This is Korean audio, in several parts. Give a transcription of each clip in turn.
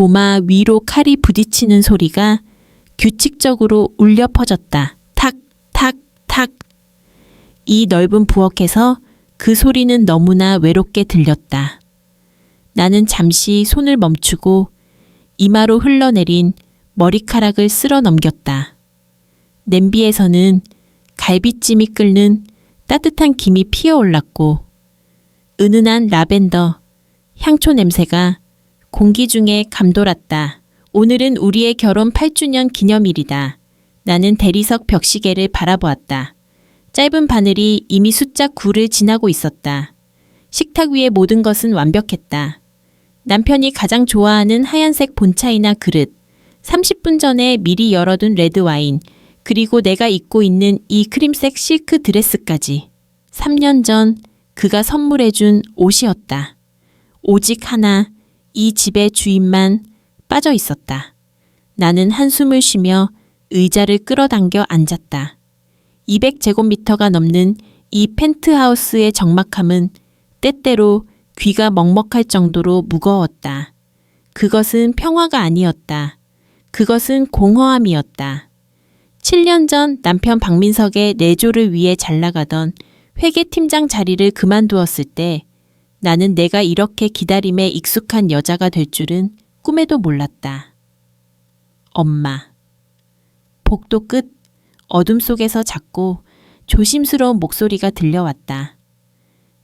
도마 위로 칼이 부딪히는 소리가 규칙적으로 울려 퍼졌다. 탁, 탁, 탁. 이 넓은 부엌에서 그 소리는 너무나 외롭게 들렸다. 나는 잠시 손을 멈추고 이마로 흘러내린 머리카락을 쓸어 넘겼다. 냄비에서는 갈비찜이 끓는 따뜻한 김이 피어올랐고 은은한 라벤더, 향초 냄새가 공기 중에 감돌았다. 오늘은 우리의 결혼 8주년 기념일이다. 나는 대리석 벽시계를 바라보았다. 짧은 바늘이 이미 숫자 9를 지나고 있었다. 식탁 위의 모든 것은 완벽했다. 남편이 가장 좋아하는 하얀색 본차이나 그릇, 30분 전에 미리 열어둔 레드와인, 그리고 내가 입고 있는 이 크림색 실크 드레스까지. 3년 전 그가 선물해준 옷이었다. 오직 하나, 이 집의 주인만 빠져 있었다. 나는 한숨을 쉬며 의자를 끌어당겨 앉았다. 200제곱미터가 넘는 이 펜트하우스의 적막함은 때때로 귀가 먹먹할 정도로 무거웠다. 그것은 평화가 아니었다. 그것은 공허함이었다. 7년 전 남편 박민석의 내조를 위해 잘나가던 회계팀장 자리를 그만두었을 때 나는 내가 이렇게 기다림에 익숙한 여자가 될 줄은 꿈에도 몰랐다. 엄마. 복도 끝 어둠 속에서 작고 조심스러운 목소리가 들려왔다.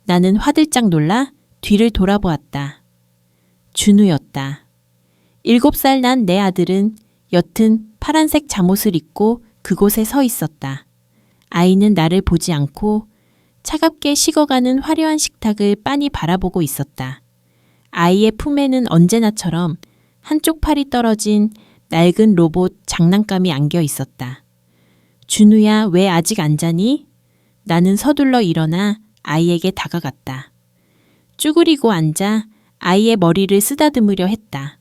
나는 화들짝 놀라 뒤를 돌아보았다. 준우였다. 7살 난 내 아들은 옅은 파란색 잠옷을 입고 그곳에 서 있었다. 아이는 나를 보지 않고 차갑게 식어가는 화려한 식탁을 빤히 바라보고 있었다. 아이의 품에는 언제나처럼 한쪽 팔이 떨어진 낡은 로봇 장난감이 안겨 있었다. 준우야, 왜 아직 안 자니? 나는 서둘러 일어나 아이에게 다가갔다. 쭈그리고 앉아 아이의 머리를 쓰다듬으려 했다.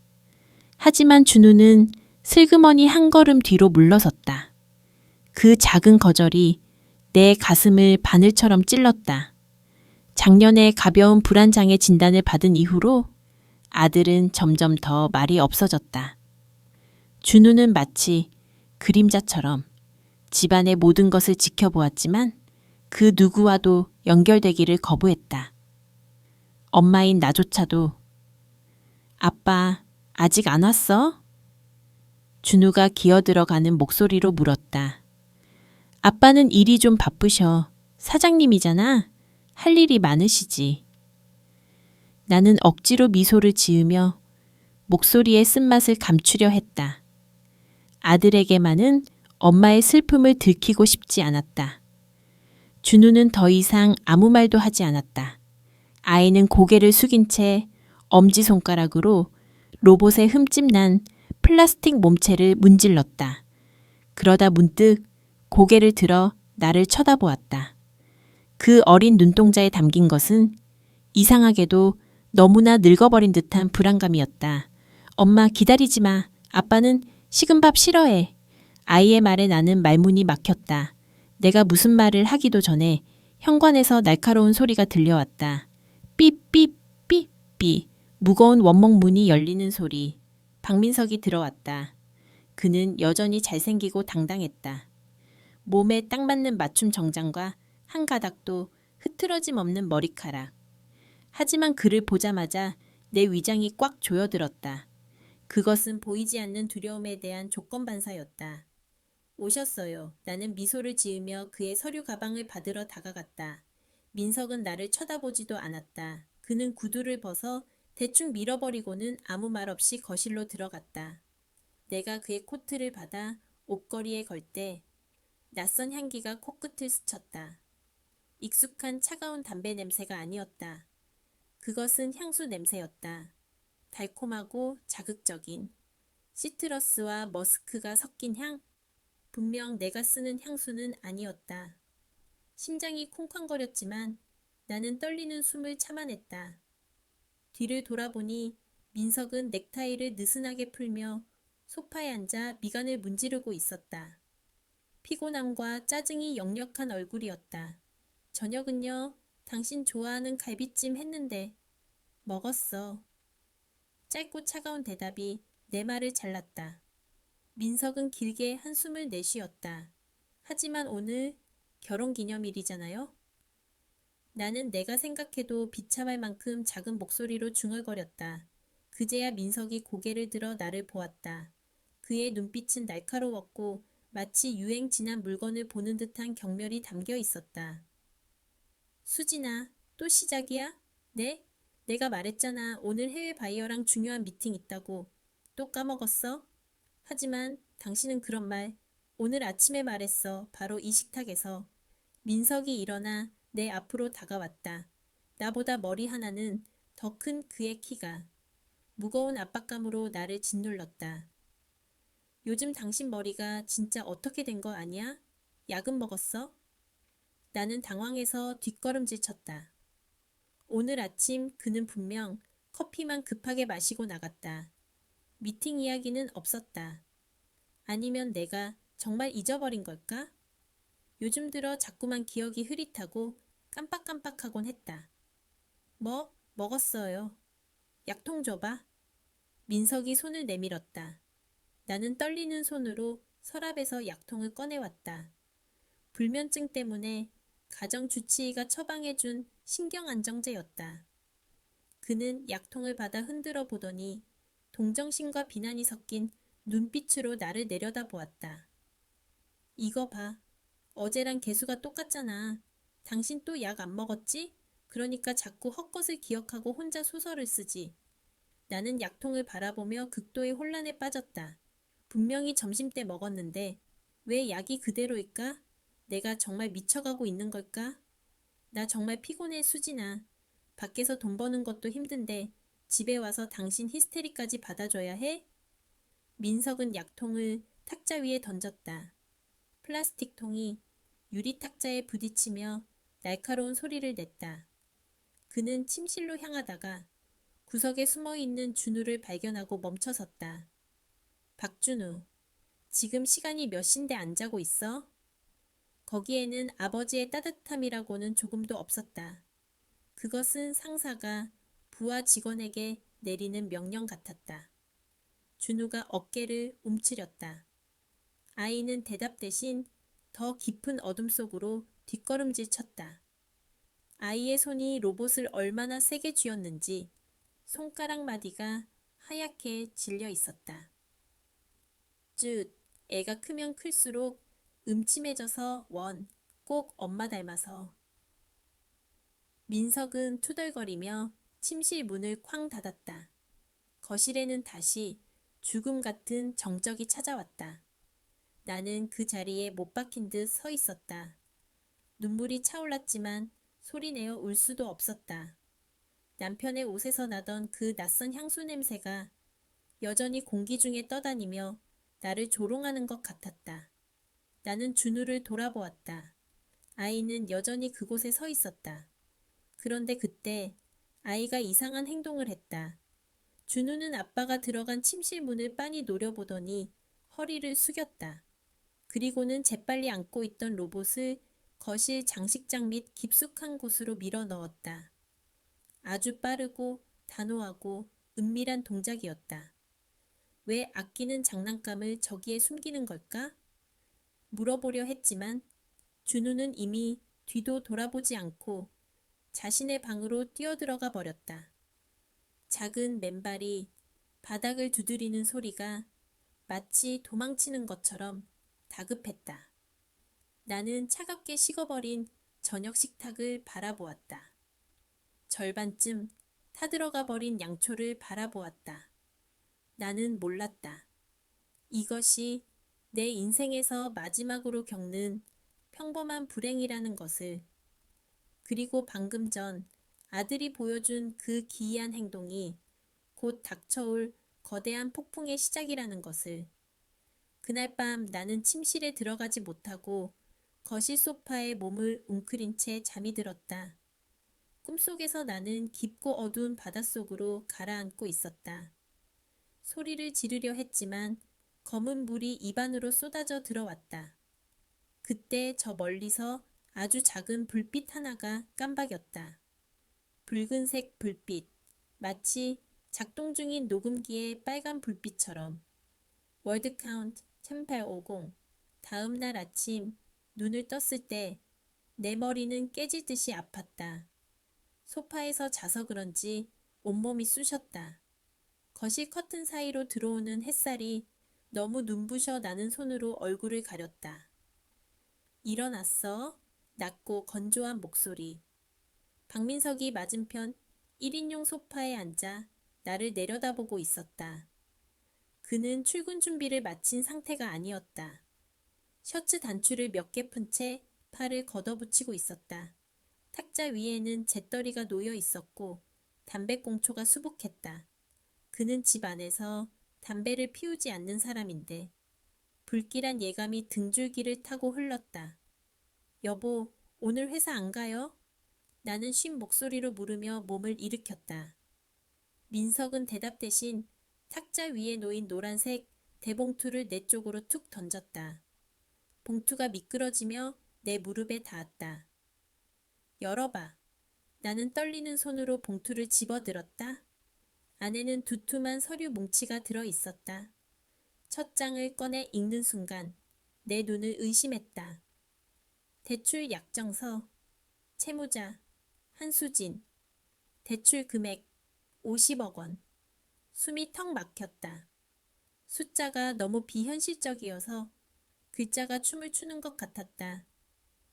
하지만 준우는 슬그머니 한 걸음 뒤로 물러섰다. 그 작은 거절이 내 가슴을 바늘처럼 찔렀다. 작년에 가벼운 불안장애 진단을 받은 이후로 아들은 점점 더 말이 없어졌다. 준우는 마치 그림자처럼 집안의 모든 것을 지켜보았지만 그 누구와도 연결되기를 거부했다. 엄마인 나조차도 아빠 아직 안 왔어? 준우가 기어들어가는 목소리로 물었다. 아빠는 일이 좀 바쁘셔. 사장님이잖아. 할 일이 많으시지. 나는 억지로 미소를 지으며 목소리의 쓴맛을 감추려 했다. 아들에게만은 엄마의 슬픔을 들키고 싶지 않았다. 준우는 더 이상 아무 말도 하지 않았다. 아이는 고개를 숙인 채 엄지손가락으로 로봇의 흠집난 플라스틱 몸체를 문질렀다. 그러다 문득 고개를 들어 나를 쳐다보았다. 그 어린 눈동자에 담긴 것은 이상하게도 너무나 늙어버린 듯한 불안감이었다. 엄마 기다리지 마. 아빠는 식은 밥 싫어해. 아이의 말에 나는 말문이 막혔다. 내가 무슨 말을 하기도 전에 현관에서 날카로운 소리가 들려왔다. 삐삐 삐삐. 무거운 원목 문이 열리는 소리. 박민석이 들어왔다. 그는 여전히 잘생기고 당당했다. 몸에 딱 맞는 맞춤 정장과 한 가닥도 흐트러짐 없는 머리카락. 하지만 그를 보자마자 내 위장이 꽉 조여들었다. 그것은 보이지 않는 두려움에 대한 조건 반사였다. 오셨어요. 나는 미소를 지으며 그의 서류 가방을 받으러 다가갔다. 민석은 나를 쳐다보지도 않았다. 그는 구두를 벗어 대충 밀어버리고는 아무 말 없이 거실로 들어갔다. 내가 그의 코트를 받아 옷걸이에 걸 때 낯선 향기가 코끝을 스쳤다. 익숙한 차가운 담배 냄새가 아니었다. 그것은 향수 냄새였다. 달콤하고 자극적인 시트러스와 머스크가 섞인 향. 분명 내가 쓰는 향수는 아니었다. 심장이 쿵쾅거렸지만 나는 떨리는 숨을 참아냈다. 뒤를 돌아보니 민석은 넥타이를 느슨하게 풀며 소파에 앉아 미간을 문지르고 있었다. 피곤함과 짜증이 역력한 얼굴이었다. 저녁은요, 당신 좋아하는 갈비찜 했는데 먹었어. 짧고 차가운 대답이 내 말을 잘랐다. 민석은 길게 한숨을 내쉬었다. 하지만 오늘 결혼기념일이잖아요? 나는 내가 생각해도 비참할 만큼 작은 목소리로 중얼거렸다. 그제야 민석이 고개를 들어 나를 보았다. 그의 눈빛은 날카로웠고 마치 유행 지난 물건을 보는 듯한 경멸이 담겨 있었다. 수진아, 또 시작이야? 네? 내가 말했잖아. 오늘 해외 바이어랑 중요한 미팅 있다고. 또 까먹었어? 하지만 당신은 그런 말 오늘 아침에 말했어. 바로 이 식탁에서. 민석이 일어나 내 앞으로 다가왔다. 나보다 머리 하나는 더 큰 그의 키가 무거운 압박감으로 나를 짓눌렀다. 요즘 당신 머리가 진짜 어떻게 된 거 아니야? 약은 먹었어? 나는 당황해서 뒷걸음질 쳤다. 오늘 아침 그는 분명 커피만 급하게 마시고 나갔다. 미팅 이야기는 없었다. 아니면 내가 정말 잊어버린 걸까? 요즘 들어 자꾸만 기억이 흐릿하고 깜빡깜빡하곤 했다. 뭐? 먹었어요. 약통 줘봐. 민석이 손을 내밀었다. 나는 떨리는 손으로 서랍에서 약통을 꺼내왔다. 불면증 때문에 가정주치의가 처방해준 신경안정제였다. 그는 약통을 받아 흔들어 보더니 동정심과 비난이 섞인 눈빛으로 나를 내려다보았다. 이거 봐. 어제랑 개수가 똑같잖아. 당신 또 약 안 먹었지? 그러니까 자꾸 헛것을 기억하고 혼자 소설을 쓰지. 나는 약통을 바라보며 극도의 혼란에 빠졌다. 분명히 점심때 먹었는데 왜 약이 그대로일까? 내가 정말 미쳐가고 있는 걸까? 나 정말 피곤해, 수진아. 밖에서 돈 버는 것도 힘든데 집에 와서 당신 히스테리까지 받아줘야 해? 민석은 약통을 탁자 위에 던졌다. 플라스틱 통이 유리 탁자에 부딪히며 날카로운 소리를 냈다. 그는 침실로 향하다가 구석에 숨어있는 준우를 발견하고 멈춰섰다. 박준우, 지금 시간이 몇 시인데 안 자고 있어? 거기에는 아버지의 따뜻함이라고는 조금도 없었다. 그것은 상사가 부하 직원에게 내리는 명령 같았다. 준우가 어깨를 움츠렸다. 아이는 대답 대신 더 깊은 어둠 속으로 뒷걸음질 쳤다. 아이의 손이 로봇을 얼마나 세게 쥐었는지 손가락 마디가 하얗게 질려 있었다. 쯧, 애가 크면 클수록 음침해져서 꼭 엄마 닮아서. 민석은 투덜거리며 침실 문을 쾅 닫았다. 거실에는 다시 죽음 같은 정적이 찾아왔다. 나는 그 자리에 못 박힌 듯 서 있었다. 눈물이 차올랐지만 소리내어 울 수도 없었다. 남편의 옷에서 나던 그 낯선 향수 냄새가 여전히 공기 중에 떠다니며 나를 조롱하는 것 같았다. 나는 준우를 돌아보았다. 아이는 여전히 그곳에 서 있었다. 그런데 그때 아이가 이상한 행동을 했다. 준우는 아빠가 들어간 침실 문을 빤히 노려보더니 허리를 숙였다. 그리고는 재빨리 안고 있던 로봇을 거실 장식장 및 깊숙한 곳으로 밀어 넣었다. 아주 빠르고 단호하고 은밀한 동작이었다. 왜 아끼는 장난감을 저기에 숨기는 걸까? 물어보려 했지만 준우는 이미 뒤도 돌아보지 않고 자신의 방으로 뛰어들어가 버렸다. 작은 맨발이 바닥을 두드리는 소리가 마치 도망치는 것처럼 다급했다. 나는 차갑게 식어버린 저녁 식탁을 바라보았다. 절반쯤 타들어가 버린 양초를 바라보았다. 나는 몰랐다. 이것이 내 인생에서 마지막으로 겪는 평범한 불행이라는 것을. 그리고 방금 전 아들이 보여준 그 기이한 행동이 곧 닥쳐올 거대한 폭풍의 시작이라는 것을. 그날 밤 나는 침실에 들어가지 못하고 거실 소파에 몸을 웅크린 채 잠이 들었다. 꿈속에서 나는 깊고 어두운 바닷속으로 가라앉고 있었다. 소리를 지르려 했지만 검은 물이 입안으로 쏟아져 들어왔다. 그때 저 멀리서 아주 작은 불빛 하나가 깜박였다. 붉은색 불빛, 마치 작동 중인 녹음기의 빨간 불빛처럼. 월드 카운트 1850. 다음 날 아침 눈을 떴을 때 내 머리는 깨지듯이 아팠다. 소파에서 자서 그런지 온몸이 쑤셨다. 거실 커튼 사이로 들어오는 햇살이 너무 눈부셔 나는 손으로 얼굴을 가렸다. 일어났어. 낮고 건조한 목소리. 박민석이 맞은편 1인용 소파에 앉아 나를 내려다보고 있었다. 그는 출근 준비를 마친 상태가 아니었다. 셔츠 단추를 몇 개 푼 채 팔을 걷어붙이고 있었다. 탁자 위에는 재떨이가 놓여 있었고 담배꽁초가 수북했다. 그는 집 안에서 담배를 피우지 않는 사람인데 불길한 예감이 등줄기를 타고 흘렀다. 여보, 오늘 회사 안 가요? 나는 쉰 목소리로 물으며 몸을 일으켰다. 민석은 대답 대신 탁자 위에 놓인 노란색 대봉투를 내 쪽으로 툭 던졌다. 봉투가 미끄러지며 내 무릎에 닿았다. 열어봐. 나는 떨리는 손으로 봉투를 집어들었다. 안에는 두툼한 서류 뭉치가 들어 있었다. 첫 장을 꺼내 읽는 순간 내 눈을 의심했다. 대출 약정서, 채무자, 한수진, 대출 금액 50억 원. 숨이 턱 막혔다. 숫자가 너무 비현실적이어서 글자가 춤을 추는 것 같았다.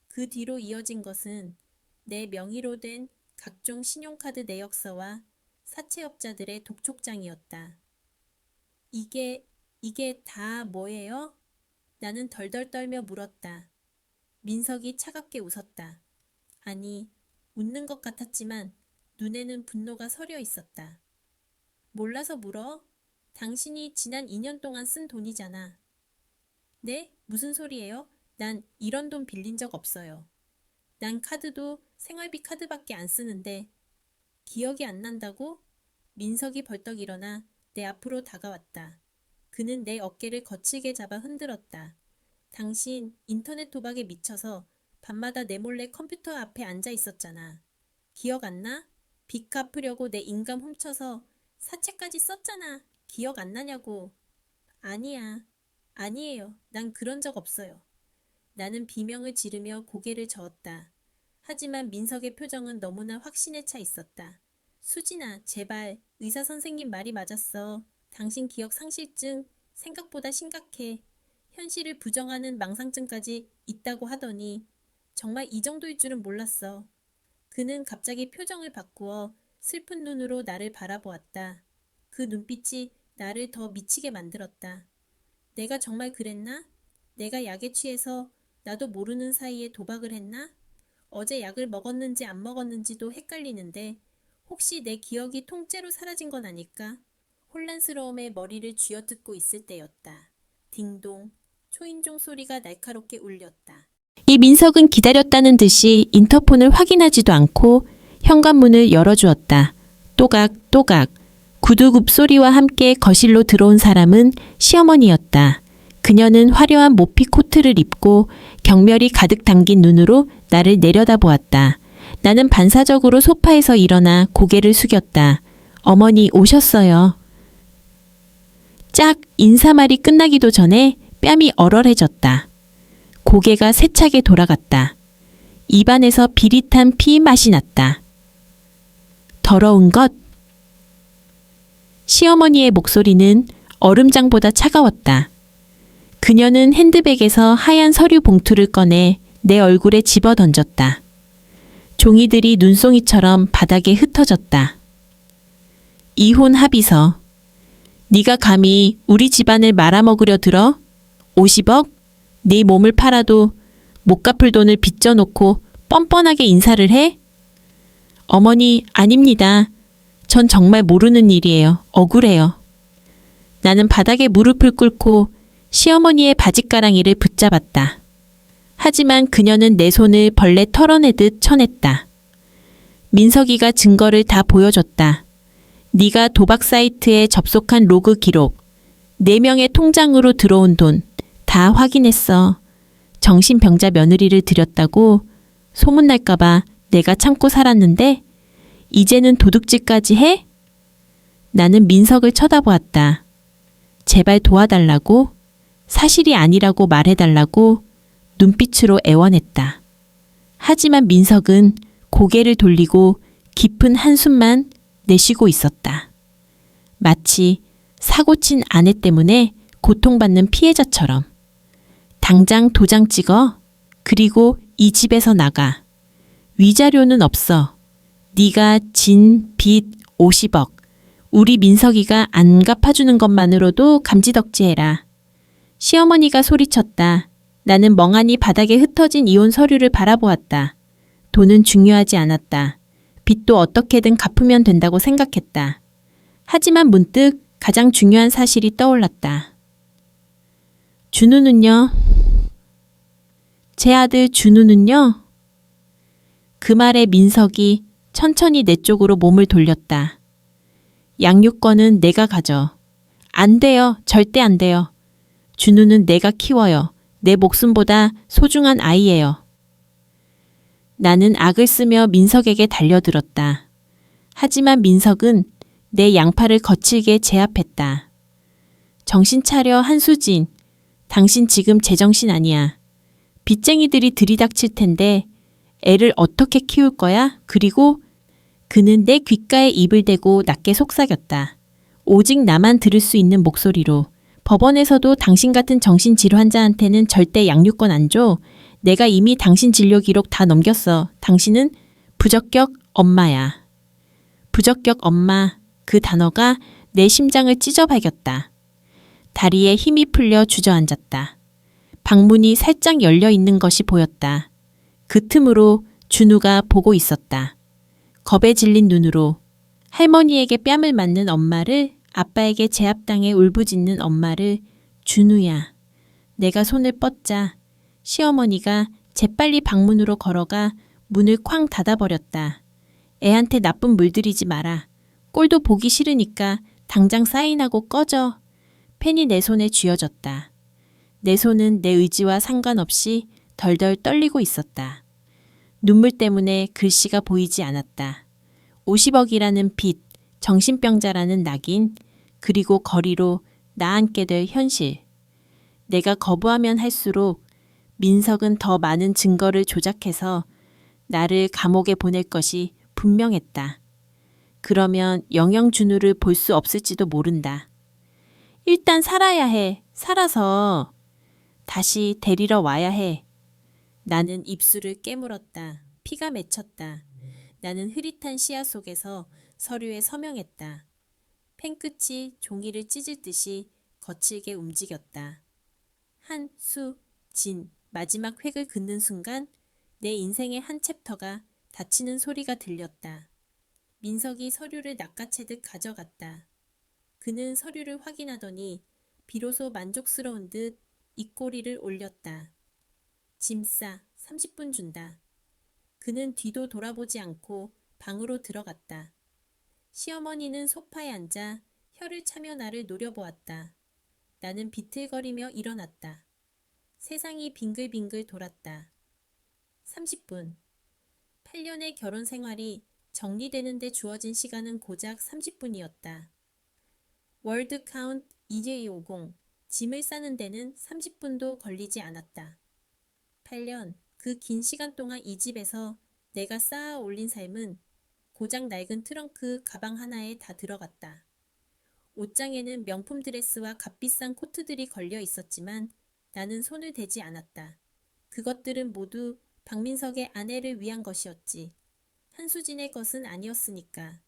그 뒤로 이어진 것은 내 명의로 된 각종 신용카드 내역서와 사채업자들의 독촉장이었다. 이게 다 뭐예요? 나는 덜덜 떨며 물었다. 민석이 차갑게 웃었다. 아니, 웃는 것 같았지만 눈에는 분노가 서려 있었다. 몰라서 물어? 당신이 지난 2년 동안 쓴 돈이잖아. 네? 무슨 소리예요? 난 이런 돈 빌린 적 없어요. 난 카드도 생활비 카드밖에 안 쓰는데 기억이 안 난다고? 민석이 벌떡 일어나 내 앞으로 다가왔다. 그는 내 어깨를 거칠게 잡아 흔들었다. 당신 인터넷 도박에 미쳐서 밤마다 내 몰래 컴퓨터 앞에 앉아 있었잖아. 기억 안 나? 빚 갚으려고 내 인감 훔쳐서 사채까지 썼잖아. 기억 안 나냐고. 아니야. 아니에요. 난 그런 적 없어요. 나는 비명을 지르며 고개를 저었다. 하지만 민석의 표정은 너무나 확신에 차 있었다. 수진아, 제발. 의사 선생님 말이 맞았어. 당신 기억 상실증 생각보다 심각해. 현실을 부정하는 망상증까지 있다고 하더니 정말 이 정도일 줄은 몰랐어. 그는 갑자기 표정을 바꾸어 슬픈 눈으로 나를 바라보았다. 그 눈빛이 나를 더 미치게 만들었다. 내가 정말 그랬나? 내가 약에 취해서 나도 모르는 사이에 도박을 했나? 어제 약을 먹었는지 안 먹었는지도 헷갈리는데 혹시 내 기억이 통째로 사라진 건 아닐까? 혼란스러움에 머리를 쥐어뜯고 있을 때였다. 딩동, 초인종 소리가 날카롭게 울렸다. 이 민석은 기다렸다는 듯이 인터폰을 확인하지도 않고 현관문을 열어주었다. 또각, 구두굽 소리와 함께 거실로 들어온 사람은 시어머니였다. 그녀는 화려한 모피 코트를 입고 경멸이 가득 담긴 눈으로 나를 내려다보았다. 나는 반사적으로 소파에서 일어나 고개를 숙였다. 어머니 오셨어요. 짝 인사말이 끝나기도 전에 뺨이 얼얼해졌다. 고개가 세차게 돌아갔다. 입안에서 비릿한 피 맛이 났다. 더러운 것. 시어머니의 목소리는 얼음장보다 차가웠다. 그녀는 핸드백에서 하얀 서류 봉투를 꺼내 내 얼굴에 집어 던졌다. 종이들이 눈송이처럼 바닥에 흩어졌다. 이혼 합의서. 네가 감히 우리 집안을 말아먹으려 들어? 50억? 네 몸을 팔아도 못 갚을 돈을 빚져놓고 뻔뻔하게 인사를 해? 어머니, 아닙니다. 전 정말 모르는 일이에요. 억울해요. 나는 바닥에 무릎을 꿇고 시어머니의 바짓가랑이를 붙잡았다. 하지만 그녀는 내 손을 벌레 털어내듯 쳐냈다. 민석이가 증거를 다 보여줬다. 네가 도박 사이트에 접속한 로그 기록, 4명의 통장으로 들어온 돈 다 확인했어. 정신병자 며느리를 들였다고 소문날까봐 내가 참고 살았는데 이제는 도둑질까지 해? 나는 민석을 쳐다보았다. 제발 도와달라고, 사실이 아니라고 말해달라고 눈빛으로 애원했다. 하지만 민석은 고개를 돌리고 깊은 한숨만 내쉬고 있었다. 마치 사고친 아내 때문에 고통받는 피해자처럼. 당장 도장 찍어. 그리고 이 집에서 나가. 위자료는 없어. 네가 진 빚 50억. 우리 민석이가 안 갚아주는 것만으로도 감지덕지해라. 시어머니가 소리쳤다. 나는 멍하니 바닥에 흩어진 이혼 서류를 바라보았다. 돈은 중요하지 않았다. 빚도 어떻게든 갚으면 된다고 생각했다. 하지만 문득 가장 중요한 사실이 떠올랐다. 준우는요? 제 아들 준우는요? 그 말에 민석이 천천히 내 쪽으로 몸을 돌렸다. 양육권은 내가 가져. 안 돼요. 절대 안 돼요. 준우는 내가 키워요. 내 목숨보다 소중한 아이예요. 나는 악을 쓰며 민석에게 달려들었다. 하지만 민석은 내 양팔을 거칠게 제압했다. 정신 차려, 한수진. 당신 지금 제정신 아니야. 빚쟁이들이 들이닥칠 텐데 애를 어떻게 키울 거야? 그리고 그는 내 귓가에 입을 대고 낮게 속삭였다. 오직 나만 들을 수 있는 목소리로. 법원에서도 당신 같은 정신질환 환자한테는 절대 양육권 안 줘. 내가 이미 당신 진료 기록 다 넘겼어. 당신은 부적격 엄마야. 부적격 엄마. 그 단어가 내 심장을 찢어박였다. 다리에 힘이 풀려 주저앉았다. 방문이 살짝 열려 있는 것이 보였다. 그 틈으로 준우가 보고 있었다. 겁에 질린 눈으로 할머니에게 뺨을 맞는 엄마를, 아빠에게 제압당해 울부짖는 엄마를. 준우야. 내가 손을 뻗자 시어머니가 재빨리 방문으로 걸어가 문을 쾅 닫아버렸다. 애한테 나쁜 물 들이지 마라. 꼴도 보기 싫으니까 당장 사인하고 꺼져. 펜이 내 손에 쥐어졌다. 내 손은 내 의지와 상관없이 덜덜 떨리고 있었다. 눈물 때문에 글씨가 보이지 않았다. 50억이라는 빚, 정신병자라는 낙인, 그리고 거리로 나앉게 될 현실. 내가 거부하면 할수록 민석은 더 많은 증거를 조작해서 나를 감옥에 보낼 것이 분명했다. 그러면 영영 준우를 볼 수 없을지도 모른다. 일단 살아야 해. 살아서 다시 데리러 와야 해. 나는 입술을 깨물었다. 피가 맺혔다. 나는 흐릿한 시야 속에서 서류에 서명했다. 펜끝이 종이를 찢을 듯이 거칠게 움직였다. 한, 수, 진, 마지막 획을 긋는 순간 내 인생의 한 챕터가 닫히는 소리가 들렸다. 민석이 서류를 낚아채듯 가져갔다. 그는 서류를 확인하더니 비로소 만족스러운 듯 입꼬리를 올렸다. 짐 싸, 30분 준다. 그는 뒤도 돌아보지 않고 방으로 들어갔다. 시어머니는 소파에 앉아 혀를 차며 나를 노려보았다. 나는 비틀거리며 일어났다. 세상이 빙글빙글 돌았다. 30분. 8년의 결혼 생활이 정리되는 데 주어진 시간은 고작 30분이었다. 월드 카운트 2250. 짐을 싸는 데는 30분도 걸리지 않았다. 8년, 그 긴 시간 동안 이 집에서 내가 쌓아 올린 삶은 고장 낡은 트렁크 가방 하나에 다 들어갔다. 옷장에는 명품 드레스와 값비싼 코트들이 걸려 있었지만 나는 손을 대지 않았다. 그것들은 모두 박민석의 아내를 위한 것이었지. 한수진의 것은 아니었으니까.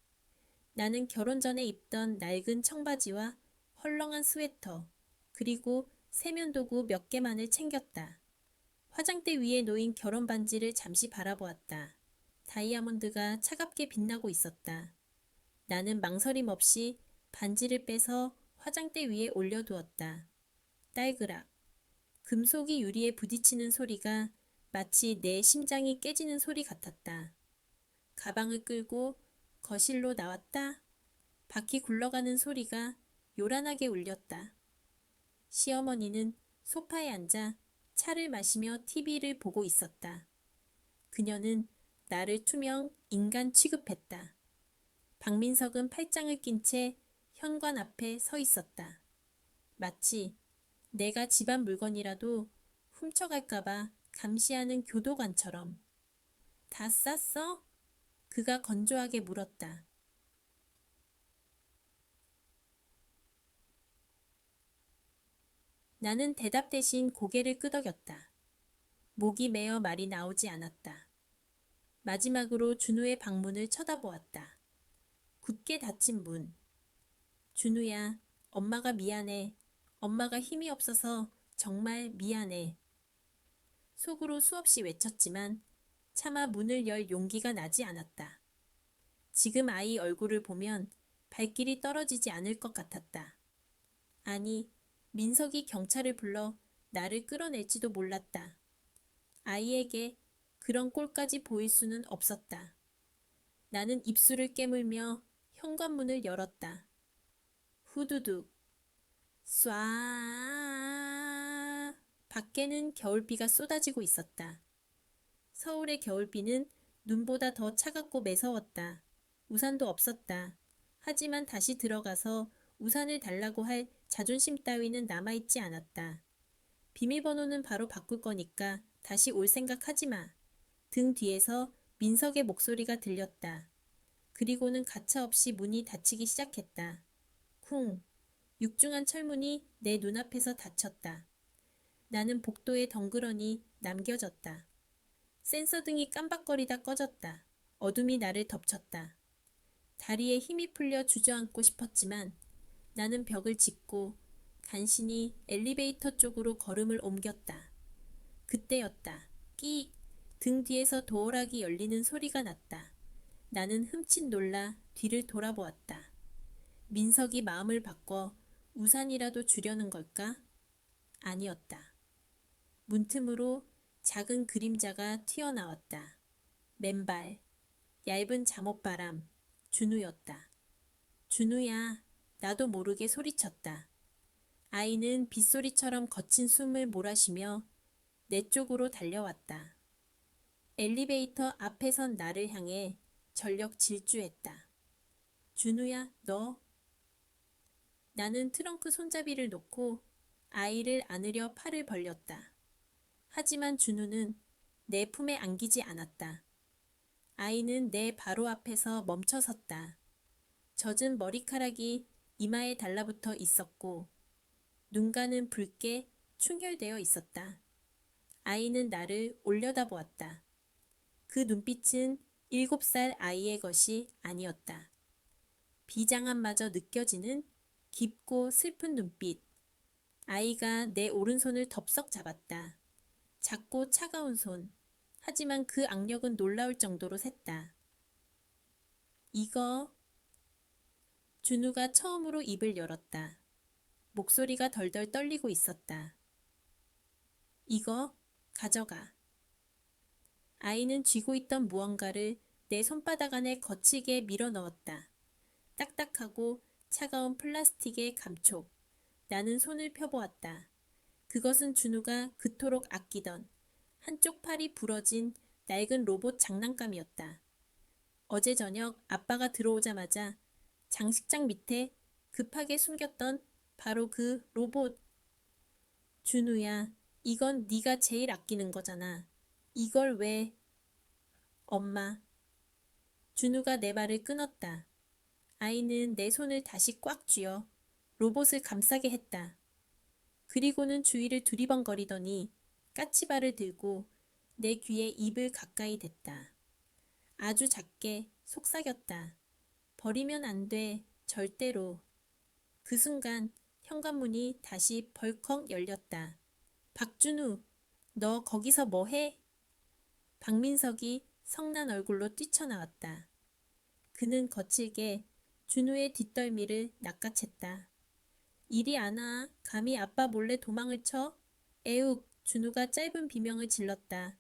나는 결혼 전에 입던 낡은 청바지와 헐렁한 스웨터, 그리고 세면도구 몇 개만을 챙겼다. 화장대 위에 놓인 결혼 반지를 잠시 바라보았다. 다이아몬드가 차갑게 빛나고 있었다. 나는 망설임 없이 반지를 빼서 화장대 위에 올려두었다. 딸그락. 금속이 유리에 부딪히는 소리가 마치 내 심장이 깨지는 소리 같았다. 가방을 끌고 거실로 나왔다. 바퀴 굴러가는 소리가 요란하게 울렸다. 시어머니는 소파에 앉아 차를 마시며 TV를 보고 있었다. 그녀는 나를 투명 인간 취급했다. 박민석은 팔짱을 낀 채 현관 앞에 서 있었다. 마치 내가 집안 물건이라도 훔쳐갈까봐 감시하는 교도관처럼. 다 쌌어? 그가 건조하게 물었다. 나는 대답 대신 고개를 끄덕였다. 목이 메어 말이 나오지 않았다. 마지막으로 준우의 방문을 쳐다보았다. 굳게 닫힌 문. 준우야, 엄마가 미안해. 엄마가 힘이 없어서 정말 미안해. 속으로 수없이 외쳤지만 차마 문을 열 용기가 나지 않았다. 지금 아이 얼굴을 보면 발길이 떨어지지 않을 것 같았다. 아니, 민석이 경찰을 불러 나를 끌어낼지도 몰랐다. 아이에게 그런 꼴까지 보일 수는 없었다. 나는 입술을 깨물며 현관문을 열었다. 후두둑. 쏴. 밖에는 겨울비가 쏟아지고 있었다. 서울의 겨울비는 눈보다 더 차갑고 매서웠다. 우산도 없었다. 하지만 다시 들어가서 우산을 달라고 할 자존심 따위는 남아있지 않았다. 비밀번호는 바로 바꿀 거니까 다시 올 생각하지 마. 등 뒤에서 민석의 목소리가 들렸다. 그리고는 가차없이 문이 닫히기 시작했다. 쿵. 육중한 철문이 내 눈앞에서 닫혔다. 나는 복도에 덩그러니 남겨졌다. 센서등이 깜박거리다 꺼졌다. 어둠이 나를 덮쳤다. 다리에 힘이 풀려 주저앉고 싶었지만 나는 벽을 짚고 간신히 엘리베이터 쪽으로 걸음을 옮겼다. 그때였다. 끼! 등 뒤에서 도어락이 열리는 소리가 났다. 나는 흠칫 놀라 뒤를 돌아보았다. 민석이 마음을 바꿔 우산이라도 주려는 걸까? 아니었다. 문틈으로 작은 그림자가 튀어나왔다. 맨발, 얇은 잠옷바람, 준우였다. 준우야, 나도 모르게 소리쳤다. 아이는 빗소리처럼 거친 숨을 몰아쉬며 내 쪽으로 달려왔다. 엘리베이터 앞에 선 나를 향해 전력 질주했다. 준우야, 너. 나는 트렁크 손잡이를 놓고 아이를 안으려 팔을 벌렸다. 하지만 준우는 내 품에 안기지 않았다. 아이는 내 바로 앞에서 멈춰 섰다. 젖은 머리카락이 이마에 달라붙어 있었고 눈가는 붉게 충혈되어 있었다. 아이는 나를 올려다보았다. 그 눈빛은 7살 아이의 것이 아니었다. 비장함마저 느껴지는 깊고 슬픈 눈빛. 아이가 내 오른손을 덥석 잡았다. 작고 차가운 손. 하지만 그 악력은 놀라울 정도로 셌다. 이거. 준우가 처음으로 입을 열었다. 목소리가 덜덜 떨리고 있었다. 이거 가져가. 아이는 쥐고 있던 무언가를 내 손바닥 안에 거칠게 밀어 넣었다. 딱딱하고 차가운 플라스틱의 감촉. 나는 손을 펴보았다. 그것은 준우가 그토록 아끼던 한쪽 팔이 부러진 낡은 로봇 장난감이었다. 어제 저녁 아빠가 들어오자마자 장식장 밑에 급하게 숨겼던 바로 그 로봇. 준우야, 이건 네가 제일 아끼는 거잖아. 이걸 왜... 엄마. 준우가 내 말을 끊었다. 아이는 내 손을 다시 꽉 쥐어 로봇을 감싸게 했다. 그리고는 주위를 두리번거리더니 까치발을 들고 내 귀에 입을 가까이 댔다. 아주 작게 속삭였다. 버리면 안 돼. 절대로. 그 순간 현관문이 다시 벌컥 열렸다. 박준우, 너 거기서 뭐 해? 박민석이 성난 얼굴로 뛰쳐나왔다. 그는 거칠게 준우의 뒷덜미를 낚아챘다. 이리 안 와. 감히 아빠 몰래 도망을 쳐? 에욱, 준우가 짧은 비명을 질렀다.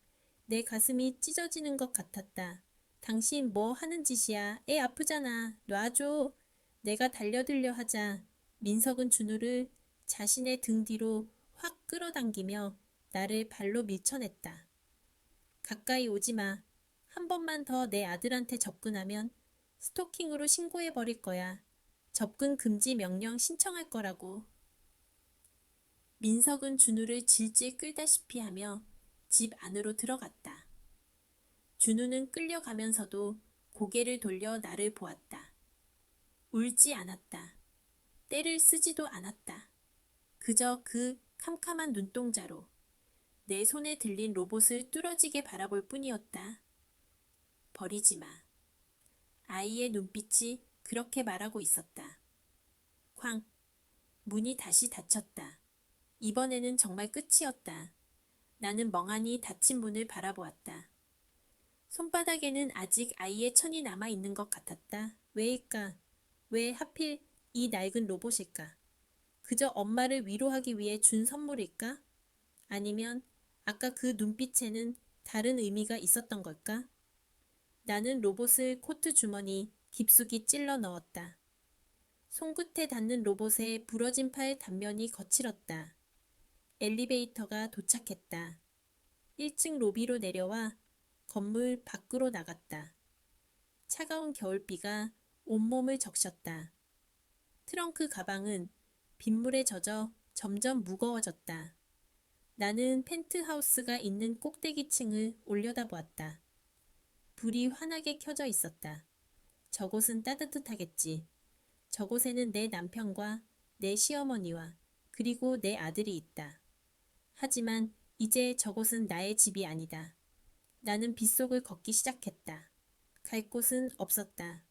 내 가슴이 찢어지는 것 같았다. 당신 뭐 하는 짓이야? 애 아프잖아. 놔줘. 내가 달려들려 하자 민석은 준우를 자신의 등 뒤로 확 끌어당기며 나를 발로 밀쳐냈다. 가까이 오지 마. 한 번만 더 내 아들한테 접근하면 스토킹으로 신고해버릴 거야. 접근 금지 명령 신청할 거라고. 민석은 준우를 질질 끌다시피 하며 집 안으로 들어갔다. 준우는 끌려가면서도 고개를 돌려 나를 보았다. 울지 않았다. 떼를 쓰지도 않았다. 그저 그 캄캄한 눈동자로 내 손에 들린 로봇을 뚫어지게 바라볼 뿐이었다. 버리지 마. 아이의 눈빛이 그렇게 말하고 있었다. 쾅. 문이 다시 닫혔다. 이번에는 정말 끝이었다. 나는 멍하니 닫힌 문을 바라보았다. 손바닥에는 아직 아이의 천이 남아있는 것 같았다. 왜일까? 왜 하필 이 낡은 로봇일까? 그저 엄마를 위로하기 위해 준 선물일까? 아니면 아까 그 눈빛에는 다른 의미가 있었던 걸까? 나는 로봇을 코트 주머니 깊숙이 찔러 넣었다. 손끝에 닿는 로봇의 부러진 팔 단면이 거칠었다. 엘리베이터가 도착했다. 1층 로비로 내려와 건물 밖으로 나갔다. 차가운 겨울비가 온몸을 적셨다. 트렁크 가방은 빗물에 젖어 점점 무거워졌다. 나는 펜트하우스가 있는 꼭대기층을 올려다보았다. 불이 환하게 켜져 있었다. 저곳은 따뜻하겠지. 저곳에는 내 남편과 내 시어머니와 그리고 내 아들이 있다. 하지만 이제 저곳은 나의 집이 아니다. 나는 빗속을 걷기 시작했다. 갈 곳은 없었다.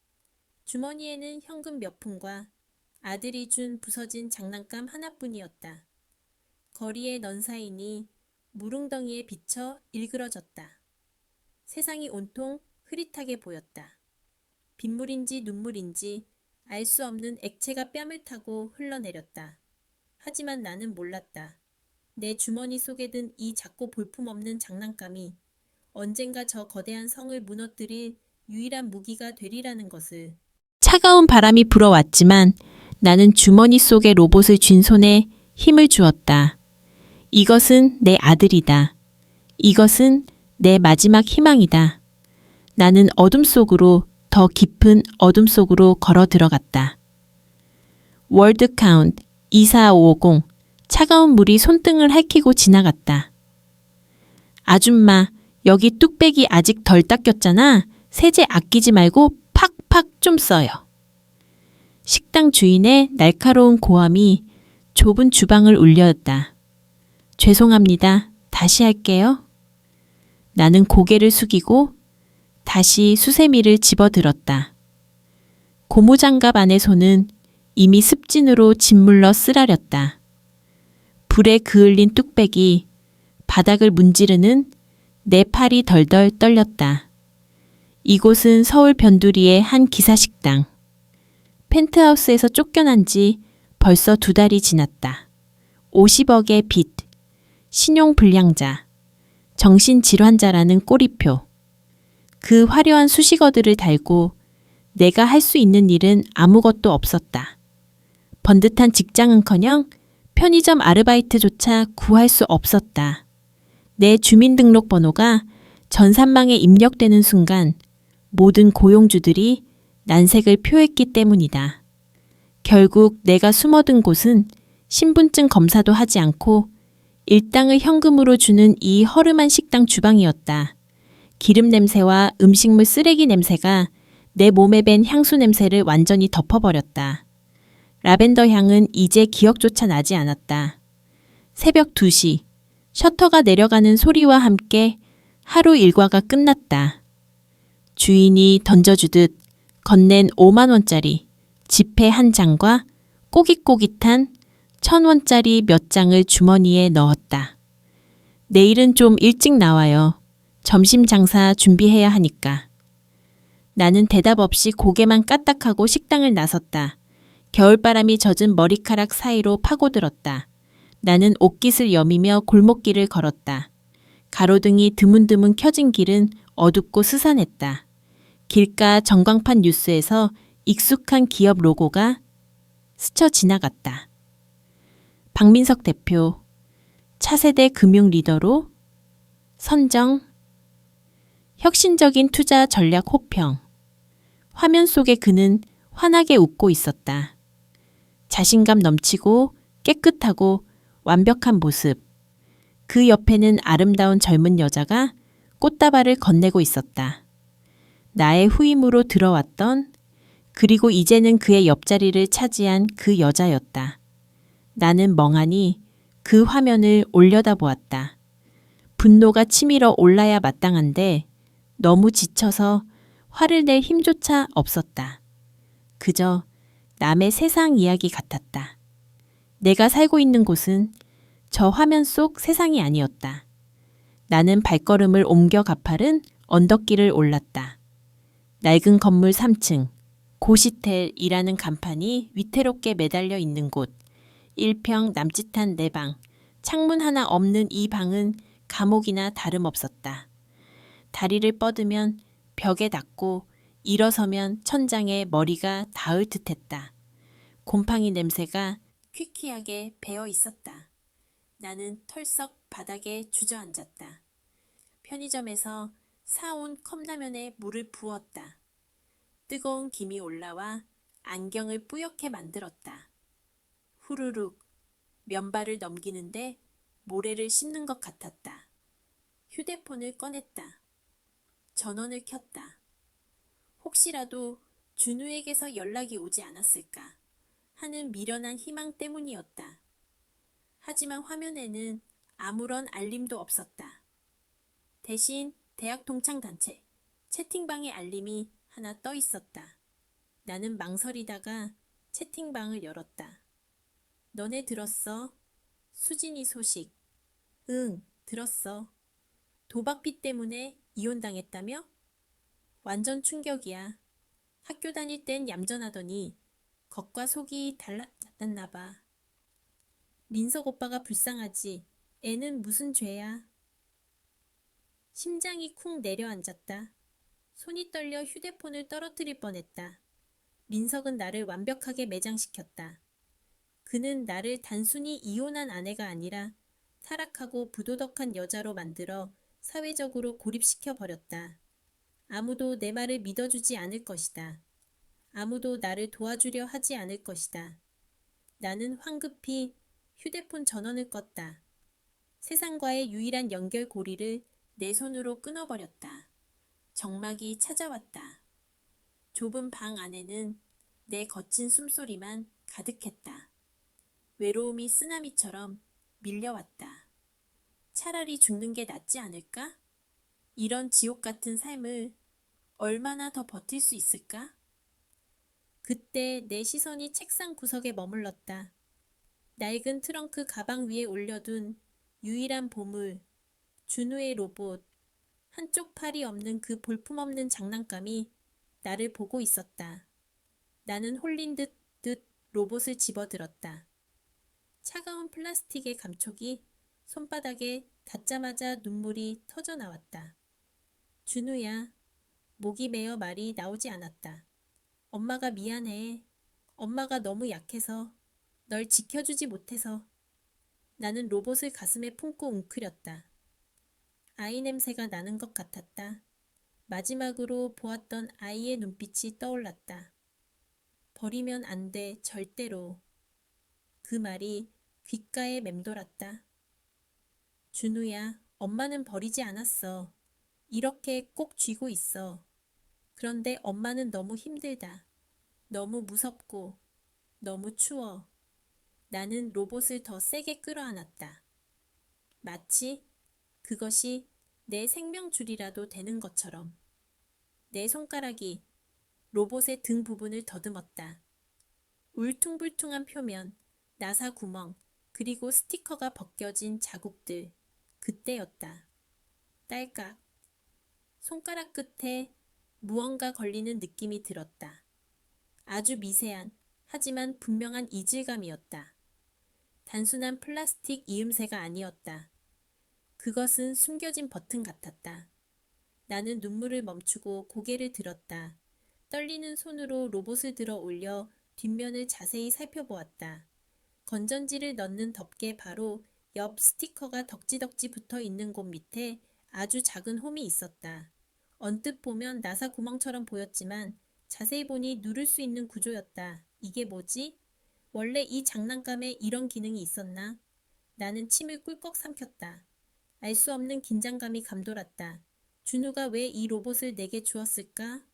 주머니에는 현금 몇 푼과 아들이 준 부서진 장난감 하나뿐이었다. 거리의 넌사인이 무릉덩이에 비쳐 일그러졌다. 세상이 온통 흐릿하게 보였다. 빗물인지 눈물인지 알 수 없는 액체가 뺨을 타고 흘러내렸다. 하지만 나는 몰랐다. 내 주머니 속에 든 이 작고 볼품없는 장난감이 언젠가 저 거대한 성을 무너뜨릴 유일한 무기가 되리라는 것을. 차가운 바람이 불어왔지만 나는 주머니 속의 로봇을 쥔 손에 힘을 주었다. 이것은 내 아들이다. 이것은 내 마지막 희망이다. 나는 어둠 속으로 더 깊은 어둠 속으로 걸어 들어갔다. 월드 카운트 24550 차가운 물이 손등을 핥히고 지나갔다. 아줌마, 여기 뚝배기 아직 덜 닦였잖아. 세제 아끼지 말고 팍팍 좀 써요. 식당 주인의 날카로운 고함이 좁은 주방을 울렸다. 죄송합니다. 다시 할게요. 나는 고개를 숙이고 다시 수세미를 집어들었다. 고무장갑 안의 손은 이미 습진으로 짓물러 쓰라렸다. 불에 그을린 뚝배기, 바닥을 문지르는 내 팔이 덜덜 떨렸다. 이곳은 서울 변두리의 한 기사식당. 펜트하우스에서 쫓겨난 지 벌써 2달이 지났다. 50억의 빚, 신용불량자, 정신질환자라는 꼬리표. 그 화려한 수식어들을 달고 내가 할 수 있는 일은 아무것도 없었다. 번듯한 직장은커녕 편의점 아르바이트조차 구할 수 없었다. 내 주민등록번호가 전산망에 입력되는 순간 모든 고용주들이 난색을 표했기 때문이다. 결국 내가 숨어든 곳은 신분증 검사도 하지 않고 일당을 현금으로 주는 이 허름한 식당 주방이었다. 기름 냄새와 음식물 쓰레기 냄새가 내 몸에 밴 향수 냄새를 완전히 덮어버렸다. 라벤더 향은 이제 기억조차 나지 않았다. 새벽 2시, 셔터가 내려가는 소리와 함께 하루 일과가 끝났다. 주인이 던져주듯 건넨 5만 원짜리 지폐 한 장과 꼬깃꼬깃한 1,000원짜리 몇 장을 주머니에 넣었다. 내일은 좀 일찍 나와요. 점심 장사 준비해야 하니까. 나는 대답 없이 고개만 까딱하고 식당을 나섰다. 겨울바람이 젖은 머리카락 사이로 파고들었다. 나는 옷깃을 여미며 골목길을 걸었다. 가로등이 드문드문 켜진 길은 어둡고 스산했다. 길가 전광판 뉴스에서 익숙한 기업 로고가 스쳐 지나갔다. 박민석 대표, 차세대 금융 리더로 선정, 혁신적인 투자 전략 호평. 화면 속의 그는 환하게 웃고 있었다. 자신감 넘치고 깨끗하고 완벽한 모습. 그 옆에는 아름다운 젊은 여자가 꽃다발을 건네고 있었다. 나의 후임으로 들어왔던, 그리고 이제는 그의 옆자리를 차지한 그 여자였다. 나는 멍하니 그 화면을 올려다보았다. 분노가 치밀어 올라야 마땅한데 너무 지쳐서 화를 낼 힘조차 없었다. 그저 남의 세상 이야기 같았다. 내가 살고 있는 곳은 저 화면 속 세상이 아니었다. 나는 발걸음을 옮겨 가파른 언덕길을 올랐다. 낡은 건물 3층, 고시텔이라는 간판이 위태롭게 매달려 있는 곳. 1평 남짓한 내 방, 창문 하나 없는 이 방은 감옥이나 다름없었다. 다리를 뻗으면 벽에 닿고 일어서면 천장에 머리가 닿을 듯했다. 곰팡이 냄새가 퀴퀴하게 배어 있었다. 나는 털썩 바닥에 주저앉았다. 편의점에서 사온 컵라면에 물을 부었다. 뜨거운 김이 올라와 안경을 뿌옇게 만들었다. 후루룩 면발을 넘기는데 모래를 씹는 것 같았다. 휴대폰을 꺼냈다. 전원을 켰다. 혹시라도 준우에게서 연락이 오지 않았을까 하는 미련한 희망 때문이었다. 하지만 화면에는 아무런 알림도 없었다. 대신 대학 동창단체 채팅방의 알림이 하나 떠 있었다. 나는 망설이다가 채팅방을 열었다. 너네 들었어? 수진이 소식. 응, 들었어. 도박비 때문에 이혼당했다며? 완전 충격이야. 학교 다닐 땐 얌전하더니 겉과 속이 달랐나 봐. 민석 오빠가 불쌍하지. 애는 무슨 죄야. 심장이 쿵 내려앉았다. 손이 떨려 휴대폰을 떨어뜨릴 뻔했다. 민석은 나를 완벽하게 매장시켰다. 그는 나를 단순히 이혼한 아내가 아니라 타락하고 부도덕한 여자로 만들어 사회적으로 고립시켜 버렸다. 아무도 내 말을 믿어주지 않을 것이다. 아무도 나를 도와주려 하지 않을 것이다. 나는 황급히 휴대폰 전원을 껐다. 세상과의 유일한 연결고리를 내 손으로 끊어버렸다. 정막이 찾아왔다. 좁은 방 안에는 내 거친 숨소리만 가득했다. 외로움이 쓰나미처럼 밀려왔다. 차라리 죽는 게 낫지 않을까? 이런 지옥 같은 삶을 얼마나 더 버틸 수 있을까? 그때 내 시선이 책상 구석에 머물렀다. 낡은 트렁크 가방 위에 올려둔 유일한 보물, 준우의 로봇. 한쪽 팔이 없는 그 볼품없는 장난감이 나를 보고 있었다. 나는 홀린 듯 로봇을 집어들었다. 차가운 플라스틱의 감촉이 손바닥에 닿자마자 눈물이 터져 나왔다. 준우야, 목이 메어 말이 나오지 않았다. 엄마가 미안해. 엄마가 너무 약해서, 널 지켜주지 못해서. 나는 로봇을 가슴에 품고 웅크렸다. 아이 냄새가 나는 것 같았다. 마지막으로 보았던 아이의 눈빛이 떠올랐다. 버리면 안 돼, 절대로. 그 말이 귓가에 맴돌았다. 준우야, 엄마는 버리지 않았어. 이렇게 꼭 쥐고 있어. 그런데 엄마는 너무 힘들다. 너무 무섭고, 너무 추워. 나는 로봇을 더 세게 끌어안았다. 마치 그것이 내 생명줄이라도 되는 것처럼. 내 손가락이 로봇의 등 부분을 더듬었다. 울퉁불퉁한 표면, 나사 구멍, 그리고 스티커가 벗겨진 자국들. 그때였다. 딸깍. 손가락 끝에 무언가 걸리는 느낌이 들었다. 아주 미세한, 하지만 분명한 이질감이었다. 단순한 플라스틱 이음새가 아니었다. 그것은 숨겨진 버튼 같았다. 나는 눈물을 멈추고 고개를 들었다. 떨리는 손으로 로봇을 들어 올려 뒷면을 자세히 살펴보았다. 건전지를 넣는 덮개 바로 옆 스티커가 덕지덕지 붙어 있는 곳 밑에 아주 작은 홈이 있었다. 언뜻 보면 나사 구멍처럼 보였지만 자세히 보니 누를 수 있는 구조였다. 이게 뭐지? 원래 이 장난감에 이런 기능이 있었나? 나는 침을 꿀꺽 삼켰다. 알 수 없는 긴장감이 감돌았다. 준우가 왜 이 로봇을 내게 주었을까?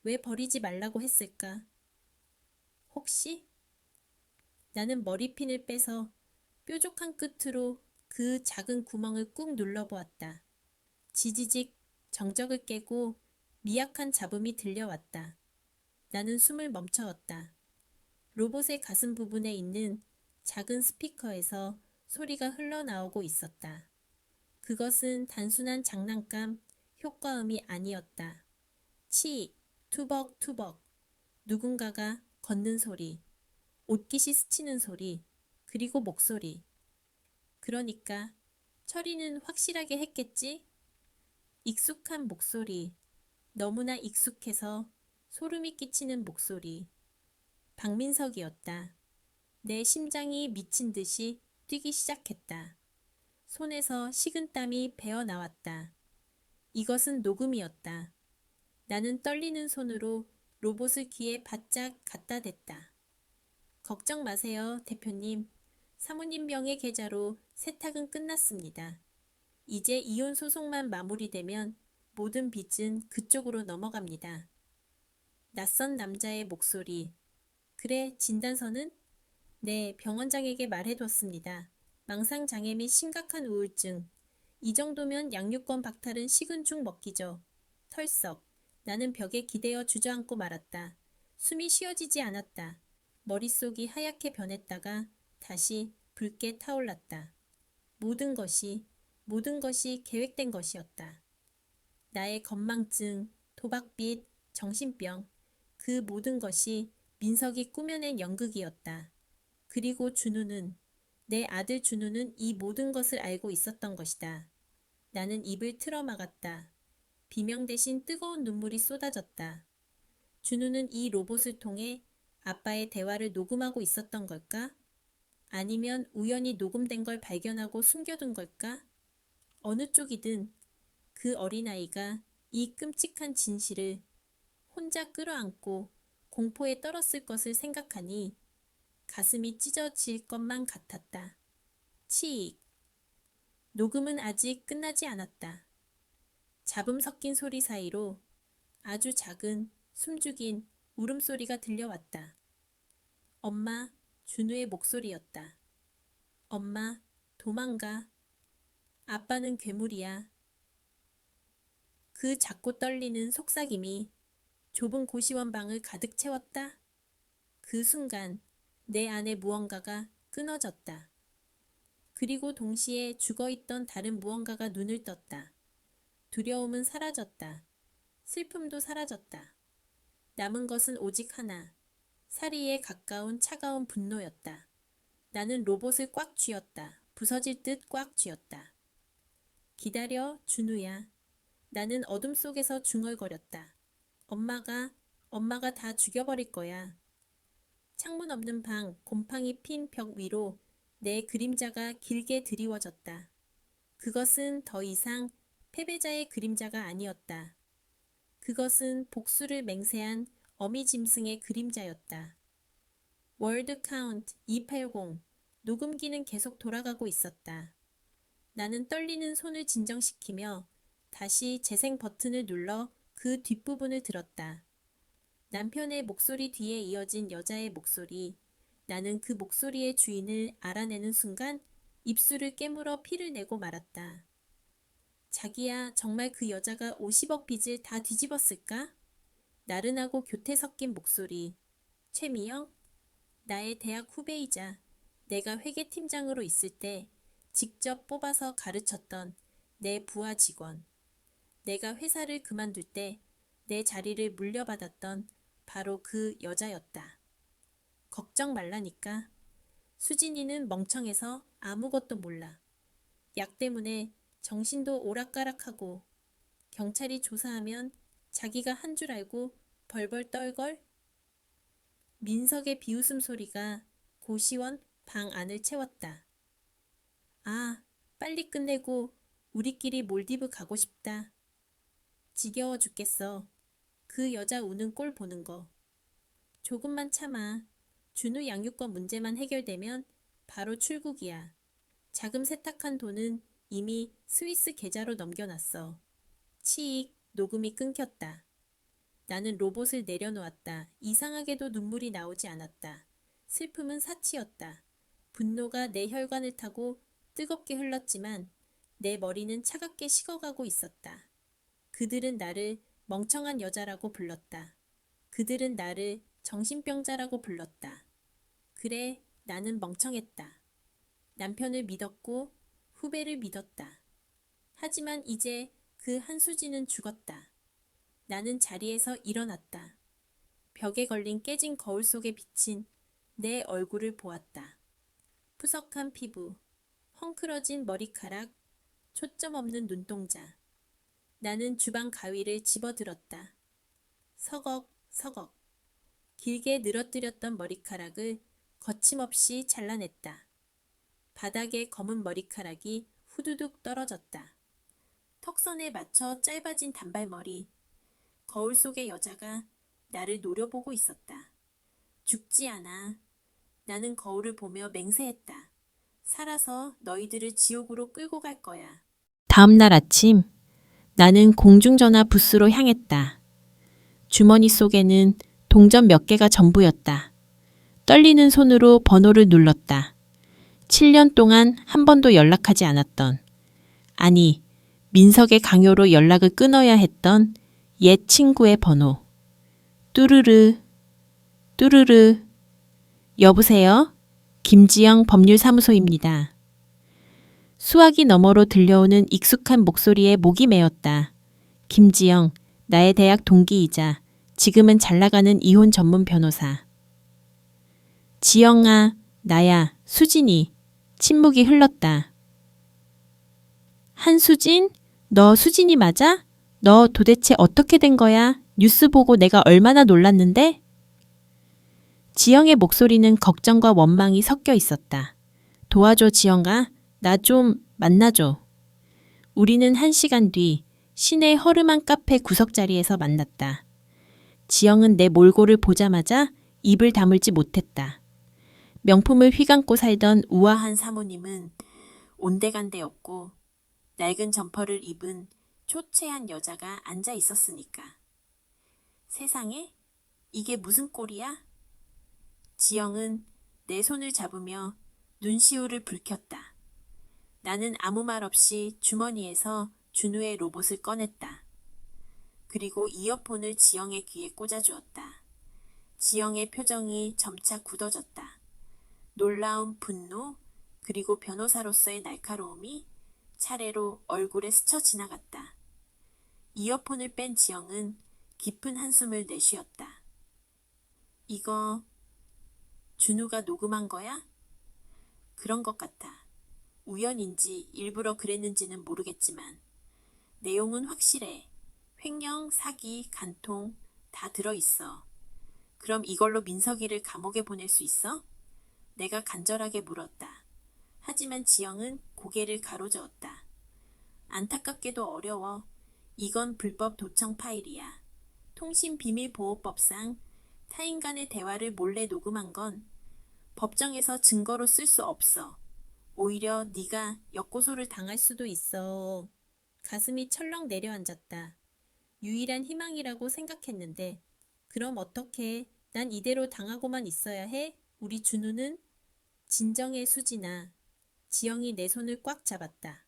왜 버리지 말라고 했을까? 혹시? 나는 머리핀을 빼서 뾰족한 끝으로 그 작은 구멍을 꾹 눌러보았다. 지지직 정적을 깨고 미약한 잡음이 들려왔다. 나는 숨을 멈춰었다. 로봇의 가슴 부분에 있는 작은 스피커에서 소리가 흘러나오고 있었다. 그것은 단순한 장난감 효과음이 아니었다. 치, 투벅투벅, 누군가가 걷는 소리, 옷깃이 스치는 소리, 그리고 목소리. 그러니까 처리는 확실하게 했겠지? 익숙한 목소리, 너무나 익숙해서 소름이 끼치는 목소리. 박민석이었다. 내 심장이 미친 듯이 뛰기 시작했다. 손에서 식은땀이 배어 나왔다. 이것은 녹음이었다. 나는 떨리는 손으로 로봇을 귀에 바짝 갖다 댔다. 걱정 마세요, 대표님. 사모님 명의 계좌로 세탁은 끝났습니다. 이제 이혼 소송만 마무리되면 모든 빚은 그쪽으로 넘어갑니다. 낯선 남자의 목소리. 그래, 진단서는? 네, 병원장에게 말해뒀습니다. 망상장애 및 심각한 우울증. 이 정도면 양육권 박탈은 식은 죽 먹기죠. 털썩. 나는 벽에 기대어 주저앉고 말았다. 숨이 쉬어지지 않았다. 머릿속이 하얗게 변했다가 다시 붉게 타올랐다. 모든 것이 계획된 것이었다. 나의 건망증, 도박빚, 정신병, 그 모든 것이 민석이 꾸며낸 연극이었다. 그리고 준우는, 내 아들 준우는 이 모든 것을 알고 있었던 것이다. 나는 입을 틀어막았다. 비명 대신 뜨거운 눈물이 쏟아졌다. 준우는 이 로봇을 통해 아빠의 대화를 녹음하고 있었던 걸까? 아니면 우연히 녹음된 걸 발견하고 숨겨둔 걸까? 어느 쪽이든 그 어린아이가 이 끔찍한 진실을 혼자 끌어안고 공포에 떨었을 것을 생각하니 가슴이 찢어질 것만 같았다. 치익. 녹음은 아직 끝나지 않았다. 잡음 섞인 소리 사이로 아주 작은 숨죽인 울음소리가 들려왔다. 엄마, 준우의 목소리였다. 엄마, 도망가. 아빠는 괴물이야. 그 작고 떨리는 속삭임이 좁은 고시원 방을 가득 채웠다. 그 순간 내 안에 무언가가 끊어졌다. 그리고 동시에 죽어있던 다른 무언가가 눈을 떴다. 두려움은 사라졌다. 슬픔도 사라졌다. 남은 것은 오직 하나. 사리에 가까운 차가운 분노였다. 나는 로봇을 꽉 쥐었다. 부서질 듯 꽉 쥐었다. 기다려, 준우야. 나는 어둠 속에서 중얼거렸다. 엄마가 다 죽여버릴 거야. 창문 없는 방, 곰팡이 핀 벽 위로 내 그림자가 길게 드리워졌다. 그것은 더 이상 패배자의 그림자가 아니었다. 그것은 복수를 맹세한 어미짐승의 그림자였다. 월드 카운트 280. 녹음기는 계속 돌아가고 있었다. 나는 떨리는 손을 진정시키며 다시 재생 버튼을 눌러 그 뒷부분을 들었다. 남편의 목소리 뒤에 이어진 여자의 목소리. 나는 그 목소리의 주인을 알아내는 순간 입술을 깨물어 피를 내고 말았다. 자기야, 정말 그 여자가 50억 빚을 다 뒤집었을까? 나른하고 교태 섞인 목소리. 최미영? 나의 대학 후배이자 내가 회계팀장으로 있을 때 직접 뽑아서 가르쳤던 내 부하 직원. 내가 회사를 그만둘 때 내 자리를 물려받았던 바로 그 여자였다. 걱정 말라니까. 수진이는 멍청해서 아무것도 몰라. 약 때문에 정신도 오락가락하고 경찰이 조사하면 자기가 한 줄 알고 벌벌 떨걸? 민석의 비웃음 소리가 고시원 방 안을 채웠다. 아, 빨리 끝내고 우리끼리 몰디브 가고 싶다. 지겨워 죽겠어. 그 여자 우는 꼴 보는 거. 조금만 참아. 준우 양육권 문제만 해결되면 바로 출국이야. 자금 세탁한 돈은 이미 스위스 계좌로 넘겨놨어. 치익, 녹음이 끊겼다. 나는 로봇을 내려놓았다. 이상하게도 눈물이 나오지 않았다. 슬픔은 사치였다. 분노가 내 혈관을 타고 뜨겁게 흘렀지만 내 머리는 차갑게 식어가고 있었다. 그들은 나를 멍청한 여자라고 불렀다. 그들은 나를 정신병자라고 불렀다. 그래, 나는 멍청했다. 남편을 믿었고 후배를 믿었다. 하지만 이제 그 한수진은 죽었다. 나는 자리에서 일어났다. 벽에 걸린 깨진 거울 속에 비친 내 얼굴을 보았다. 푸석한 피부, 헝클어진 머리카락, 초점 없는 눈동자. 나는 주방 가위를 집어들었다. 서걱, 서걱. 길게 늘어뜨렸던 머리카락을 거침없이 잘라냈다. 바닥에 검은 머리카락이 후두둑 떨어졌다. 턱선에 맞춰 짧아진 단발머리. 거울 속의 여자가 나를 노려보고 있었다. 죽지 않아. 나는 거울을 보며 맹세했다. 살아서 너희들을 지옥으로 끌고 갈 거야. 다음 날 아침, 나는 공중전화 부스로 향했다. 주머니 속에는 동전 몇 개가 전부였다. 떨리는 손으로 번호를 눌렀다. 7년 동안 한 번도 연락하지 않았던, 아니, 민석의 강요로 연락을 끊어야 했던 옛 친구의 번호. 뚜르르, 뚜르르. 여보세요? 김지영 법률사무소입니다. 수화기 너머로 들려오는 익숙한 목소리에 목이 메었다. 김지영, 나의 대학 동기이자 지금은 잘나가는 이혼 전문 변호사. 지영아, 나야, 수진이. 침묵이 흘렀다. 한수진? 너 수진이 맞아? 너 도대체 어떻게 된 거야? 뉴스 보고 내가 얼마나 놀랐는데? 지영의 목소리는 걱정과 원망이 섞여 있었다. 도와줘, 지영아. 나 좀 만나줘. 우리는 1시간 뒤 시내 허름한 카페 구석자리에서 만났다. 지영은 내 몰골을 보자마자 입을 다물지 못했다. 명품을 휘감고 살던 우아한 사모님은 온데간데 없고 낡은 점퍼를 입은 초췌한 여자가 앉아 있었으니까. 세상에? 이게 무슨 꼴이야? 지영은 내 손을 잡으며 눈시울을 붉혔다. 나는 아무 말 없이 주머니에서 준우의 로봇을 꺼냈다. 그리고 이어폰을 지영의 귀에 꽂아주었다. 지영의 표정이 점차 굳어졌다. 놀라운 분노, 그리고 변호사로서의 날카로움이 차례로 얼굴에 스쳐 지나갔다. 이어폰을 뺀 지영은 깊은 한숨을 내쉬었다. 이거 준우가 녹음한 거야? 그런 것 같아. 우연인지 일부러 그랬는지는 모르겠지만 내용은 확실해. 횡령, 사기, 간통 다 들어있어. 그럼 이걸로 민석이를 감옥에 보낼 수 있어? 내가 간절하게 물었다. 하지만 지영은 고개를 가로저었다. 안타깝게도 어려워. 이건 불법 도청 파일이야. 통신비밀보호법상 타인 간의 대화를 몰래 녹음한 건 법정에서 증거로 쓸 수 없어. 오히려 네가 역고소를 당할 수도 있어. 가슴이 철렁 내려앉았다. 유일한 희망이라고 생각했는데 그럼 어떡해. 난 이대로 당하고만 있어야 해? 우리 준우는? 진정해, 수진아. 지영이 내 손을 꽉 잡았다.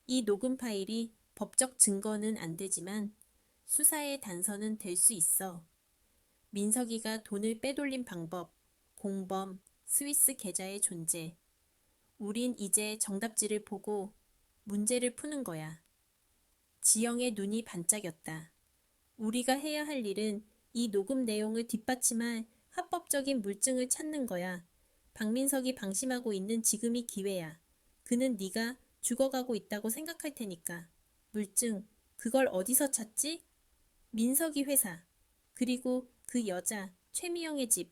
이 녹음 파일이 법적 증거는 안 되지만 수사의 단서는 될 수 있어. 민석이가 돈을 빼돌린 방법, 공범, 스위스 계좌의 존재. 우린 이제 정답지를 보고 문제를 푸는 거야. 지영의 눈이 반짝였다. 우리가 해야 할 일은 이 녹음 내용을 뒷받침할 합법적인 물증을 찾는 거야. 박민석이 방심하고 있는 지금이 기회야. 그는 네가 죽어가고 있다고 생각할 테니까. 물증, 그걸 어디서 찾지? 민석이 회사, 그리고 그 여자 최미영의 집,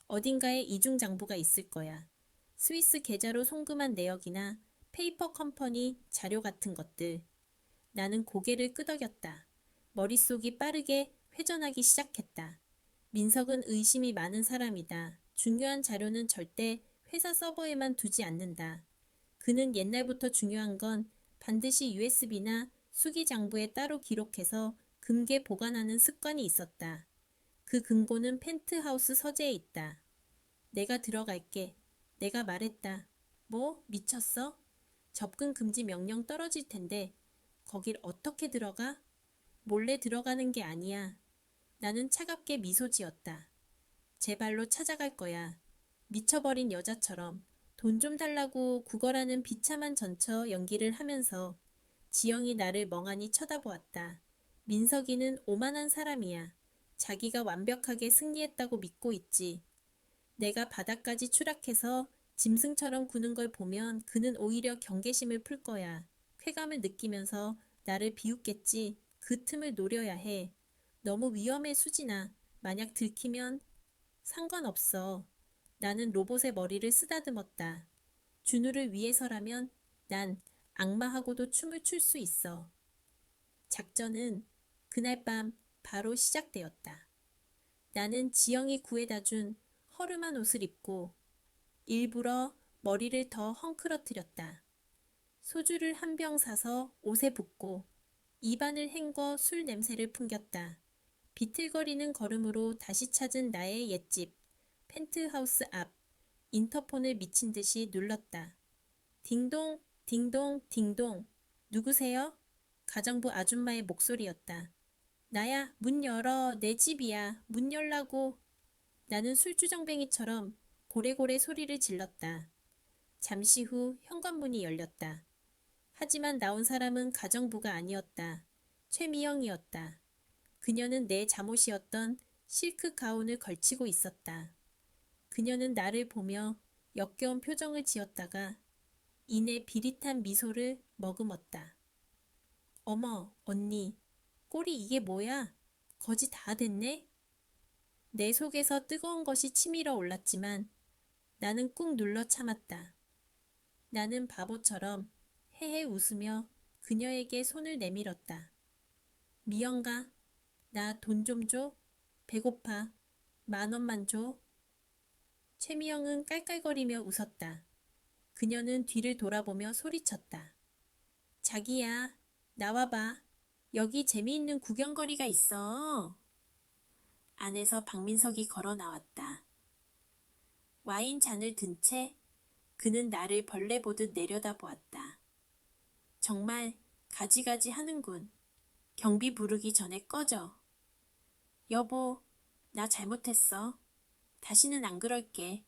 어딘가에 이중장부가 있을 거야. 스위스 계좌로 송금한 내역이나 페이퍼 컴퍼니 자료 같은 것들. 나는 고개를 끄덕였다. 머릿속이 빠르게 회전하기 시작했다. 민석은 의심이 많은 사람이다. 중요한 자료는 절대 회사 서버에만 두지 않는다. 그는 옛날부터 중요한 건 반드시 USB나 수기장부에 따로 기록해서 금괴 보관하는 습관이 있었다. 그 금고는 펜트하우스 서재에 있다. 내가 들어갈게. 내가 말했다. 뭐? 미쳤어? 접근 금지 명령 떨어질 텐데 거길 어떻게 들어가? 몰래 들어가는 게 아니야. 나는 차갑게 미소 지었다. 제 발로 찾아갈 거야. 미쳐버린 여자처럼 돈 좀 달라고 구걸하는 비참한 전처 연기를 하면서 지영이 나를 멍하니 쳐다보았다. 민석이는 오만한 사람이야. 자기가 완벽하게 승리했다고 믿고 있지. 내가 바닥까지 추락해서 짐승처럼 구는 걸 보면 그는 오히려 경계심을 풀 거야. 쾌감을 느끼면서 나를 비웃겠지. 그 틈을 노려야 해. 너무 위험해, 수진아. 만약 들키면 상관없어. 나는 로봇의 머리를 쓰다듬었다. 준우를 위해서라면 난 악마하고도 춤을 출 수 있어. 작전은 그날 밤 바로 시작되었다. 나는 지영이 구해다 준 허름한 옷을 입고 일부러 머리를 더 헝클어뜨렸다. 소주를 한 병 사서 옷에 붓고 입안을 헹궈 술 냄새를 풍겼다. 비틀거리는 걸음으로 다시 찾은 나의 옛집 펜트하우스 앞 인터폰을 미친 듯이 눌렀다. 딩동, 딩동, 딩동. 누구세요? 가정부 아줌마의 목소리였다. 나야, 문 열어. 내 집이야. 문 열라고. 나는 술주정뱅이처럼 고래고래 소리를 질렀다. 잠시 후 현관문이 열렸다. 하지만 나온 사람은 가정부가 아니었다. 최미영이었다. 그녀는 내 잠옷이었던 실크 가운을 걸치고 있었다. 그녀는 나를 보며 역겨운 표정을 지었다가 이내 비릿한 미소를 머금었다. 어머, 언니, 꼴이 이게 뭐야? 거지 다 됐네? 내 속에서 뜨거운 것이 치밀어 올랐지만 나는 꾹 눌러 참았다. 나는 바보처럼 헤헤 웃으며 그녀에게 손을 내밀었다. 미영가, 나 돈 좀 줘. 배고파. 10,000원만 줘. 최미영은 깔깔거리며 웃었다. 그녀는 뒤를 돌아보며 소리쳤다. 자기야, 나와봐. 여기 재미있는 구경거리가 있어. 안에서 박민석이 걸어 나왔다. 와인 잔을 든 채 그는 나를 벌레 보듯 내려다보았다. 정말 가지가지 하는군. 경비 부르기 전에 꺼져. 여보, 나 잘못했어. 다시는 안 그럴게.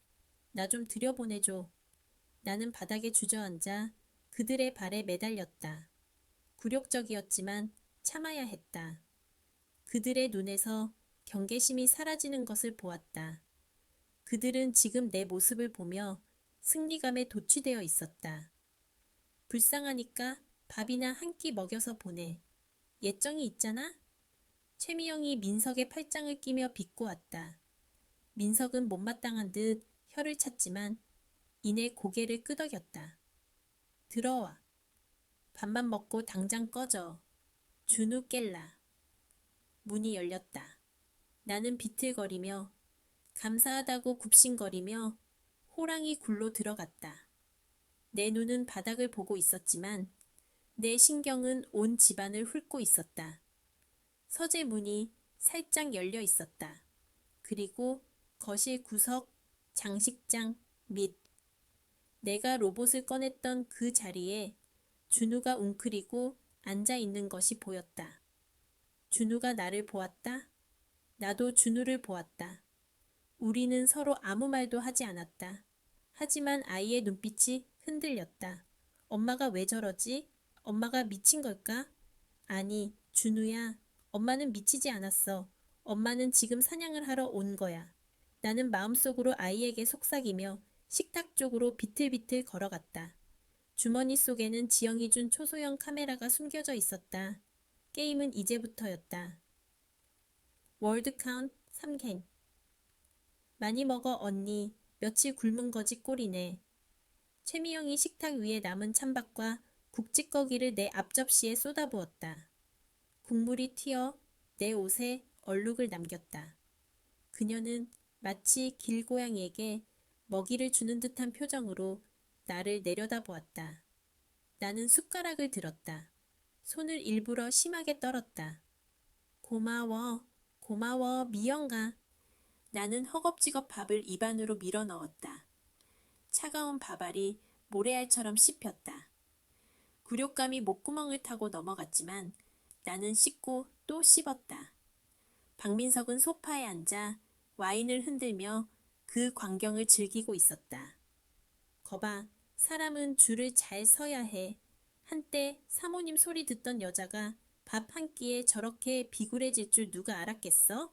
나 좀 들여보내줘. 나는 바닥에 주저앉아 그들의 발에 매달렸다. 굴욕적이었지만 참아야 했다. 그들의 눈에서 경계심이 사라지는 것을 보았다. 그들은 지금 내 모습을 보며 승리감에 도취되어 있었다. 불쌍하니까 밥이나 한 끼 먹여서 보내. 예정이 있잖아? 최미영이 민석의 팔짱을 끼며 비꼬았다. 민석은 못마땅한 듯 혀를 찼지만 이내 고개를 끄덕였다. 들어와. 밥만 먹고 당장 꺼져. 준우 깰라. 문이 열렸다. 나는 비틀거리며 감사하다고 굽신거리며 호랑이 굴로 들어갔다. 내 눈은 바닥을 보고 있었지만 내 신경은 온 집안을 훑고 있었다. 서재 문이 살짝 열려 있었다. 그리고 거실 구석, 장식장 및 내가 로봇을 꺼냈던 그 자리에 준우가 웅크리고 앉아 있는 것이 보였다. 준우가 나를 보았다. 나도 준우를 보았다. 우리는 서로 아무 말도 하지 않았다. 하지만 아이의 눈빛이 흔들렸다. 엄마가 왜 저러지? 엄마가 미친 걸까? 아니, 준우야. 엄마는 미치지 않았어. 엄마는 지금 사냥을 하러 온 거야. 나는 마음속으로 아이에게 속삭이며 식탁 쪽으로 비틀비틀 걸어갔다. 주머니 속에는 지영이 준 초소형 카메라가 숨겨져 있었다. 게임은 이제부터였다. 월드 카운트 3갱. 많이 먹어 언니. 며칠 굶은 거지 꼴이네. 최미영이 식탁 위에 남은 찬밥과 국찌꺼기를 내 앞접시에 쏟아부었다. 국물이 튀어 내 옷에 얼룩을 남겼다. 그녀는 마치 길고양이에게 먹이를 주는 듯한 표정으로 나를 내려다보았다. 나는 숟가락을 들었다. 손을 일부러 심하게 떨었다. 고마워, 고마워, 미영아. 나는 허겁지겁 밥을 입 안으로 밀어 넣었다. 차가운 밥알이 모래알처럼 씹혔다. 굴욕감이 목구멍을 타고 넘어갔지만 나는 씹고 또 씹었다. 박민석은 소파에 앉아 와인을 흔들며 그 광경을 즐기고 있었다. 거봐, 사람은 줄을 잘 서야 해. 한때 사모님 소리 듣던 여자가 밥 한 끼에 저렇게 비굴해질 줄 누가 알았겠어?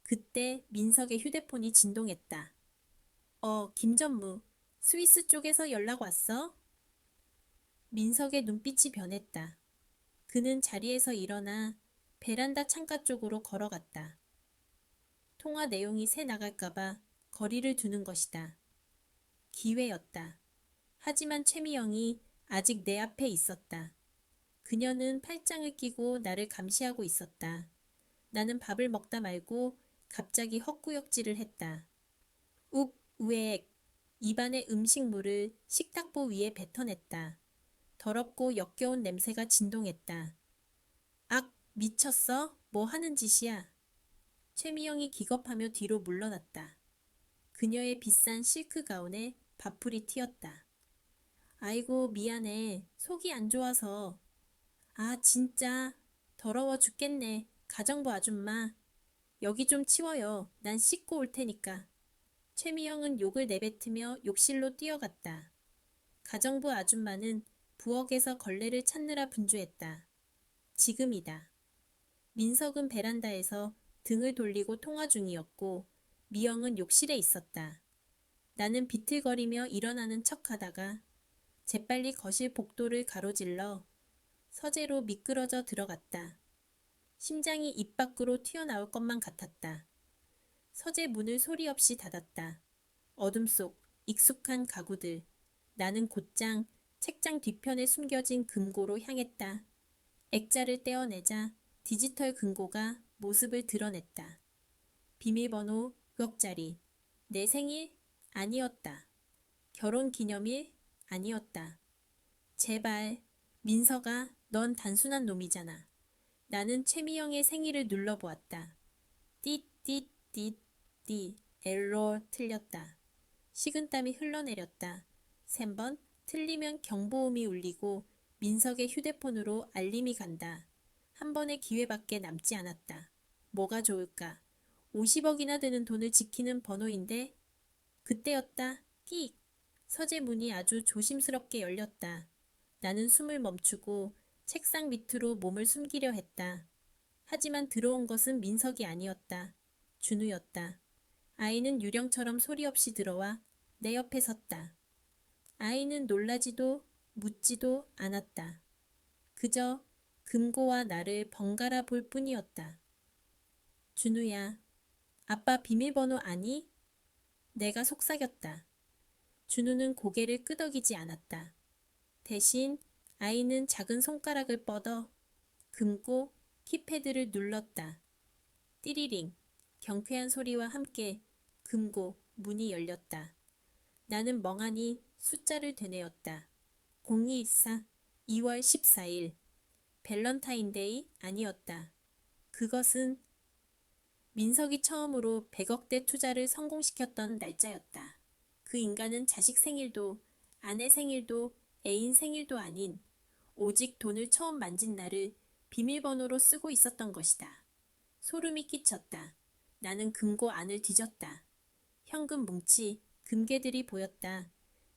그때 민석의 휴대폰이 진동했다. 김전무, 스위스 쪽에서 연락 왔어? 민석의 눈빛이 변했다. 그는 자리에서 일어나 베란다 창가 쪽으로 걸어갔다. 통화 내용이 새 나갈까봐 거리를 두는 것이다. 기회였다. 하지만 최미영이 아직 내 앞에 있었다. 그녀는 팔짱을 끼고 나를 감시하고 있었다. 나는 밥을 먹다 말고 갑자기 헛구역질을 했다. 우액. 입안의 음식물을 식탁보 위에 뱉어냈다. 더럽고 역겨운 냄새가 진동했다. 악, 미쳤어? 뭐 하는 짓이야? 최미영이 기겁하며 뒤로 물러났다. 그녀의 비싼 실크 가운에 밥풀이 튀었다. 아이고, 미안해. 속이 안 좋아서. 아, 진짜. 더러워 죽겠네. 가정부 아줌마. 여기 좀 치워요. 난 씻고 올 테니까. 최미영은 욕을 내뱉으며 욕실로 뛰어갔다. 가정부 아줌마는 부엌에서 걸레를 찾느라 분주했다. 지금이다. 민석은 베란다에서 등을 돌리고 통화 중이었고 미영은 욕실에 있었다. 나는 비틀거리며 일어나는 척하다가 재빨리 거실 복도를 가로질러 서재로 미끄러져 들어갔다. 심장이 입 밖으로 튀어나올 것만 같았다. 서재 문을 소리 없이 닫았다. 어둠 속 익숙한 가구들. 나는 곧장 책장 뒤편에 숨겨진 금고로 향했다. 액자를 떼어내자 디지털 금고가 모습을 드러냈다. 비밀번호 6억짜리. 내 생일? 아니었다. 결혼 기념일? 아니었다. 제발, 민서가 넌 단순한 놈이잖아. 나는 최미영의 생일을 눌러보았다. 띠띠띠띠 에러 틀렸다. 식은땀이 흘러내렸다. 3번 틀리면 경보음이 울리고 민석의 휴대폰으로 알림이 간다. 한 번의 기회밖에 남지 않았다. 뭐가 좋을까? 50억이나 되는 돈을 지키는 번호인데 그때였다. 끽! 서재 문이 아주 조심스럽게 열렸다. 나는 숨을 멈추고 책상 밑으로 몸을 숨기려 했다. 하지만 들어온 것은 민석이 아니었다. 준우였다. 아이는 유령처럼 소리 없이 들어와 내 옆에 섰다. 아이는 놀라지도 묻지도 않았다. 그저 금고와 나를 번갈아 볼 뿐이었다. 준우야, 아빠 비밀번호 아니? 내가 속삭였다. 준우는 고개를 끄덕이지 않았다. 대신 아이는 작은 손가락을 뻗어 금고 키패드를 눌렀다. 띠리링, 경쾌한 소리와 함께 금고 문이 열렸다. 나는 멍하니 숫자를 되뇌었다. 0214, 2월 14일. 밸런타인데이 아니었다. 그것은 민석이 처음으로 100억대 투자를 성공시켰던 날짜였다. 그 인간은 자식 생일도 아내 생일도 애인 생일도 아닌 오직 돈을 처음 만진 날을 비밀번호로 쓰고 있었던 것이다. 소름이 끼쳤다. 나는 금고 안을 뒤졌다. 현금 뭉치, 금괴들이 보였다.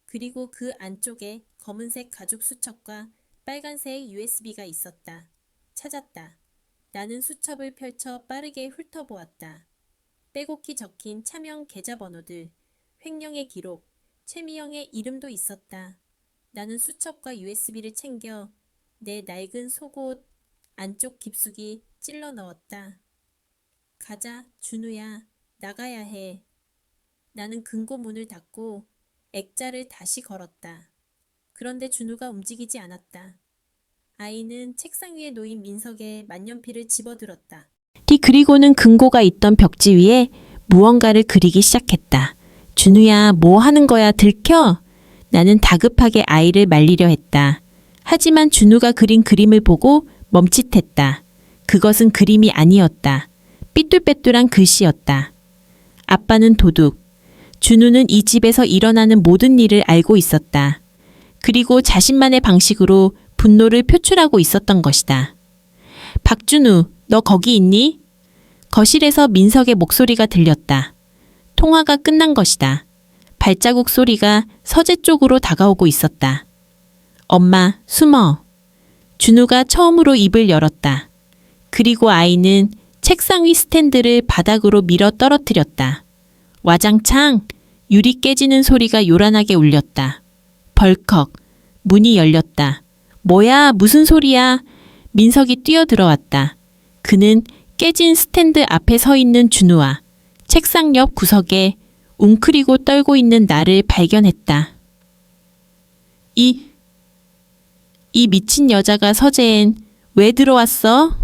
그리고 그 안쪽에 검은색 가죽 수첩과 빨간색 USB가 있었다. 찾았다. 나는 수첩을 펼쳐 빠르게 훑어보았다. 빼곡히 적힌 차명 계좌번호들, 횡령의 기록, 최미영의 이름도 있었다. 나는 수첩과 USB를 챙겨 내 낡은 속옷 안쪽 깊숙이 찔러 넣었다. 가자, 준우야. 나가야 해. 나는 금고 문을 닫고 액자를 다시 걸었다. 그런데 준우가 움직이지 않았다. 아이는 책상 위에 놓인 민석의 만년필을 집어들었다. 그리고는 금고가 있던 벽지 위에 무언가를 그리기 시작했다. 준우야, 뭐 하는 거야? 들켜? 나는 다급하게 아이를 말리려 했다. 하지만 준우가 그린 그림을 보고 멈칫했다. 그것은 그림이 아니었다. 삐뚤빼뚤한 글씨였다. 아빠는 도둑. 준우는 이 집에서 일어나는 모든 일을 알고 있었다. 그리고 자신만의 방식으로 분노를 표출하고 있었던 것이다. 박준우, 너 거기 있니? 거실에서 민석의 목소리가 들렸다. 통화가 끝난 것이다. 발자국 소리가 서재 쪽으로 다가오고 있었다. 엄마, 숨어. 준우가 처음으로 입을 열었다. 그리고 아이는 책상 위 스탠드를 바닥으로 밀어 떨어뜨렸다. 와장창 유리 깨지는 소리가 요란하게 울렸다. 벌컥 문이 열렸다. 뭐야, 무슨 소리야? 민석이 뛰어들어왔다. 그는 깨진 스탠드 앞에 서 있는 준우와 책상 옆 구석에 웅크리고 떨고 있는 나를 발견했다. 이 미친 여자가 서재엔 왜 들어왔어?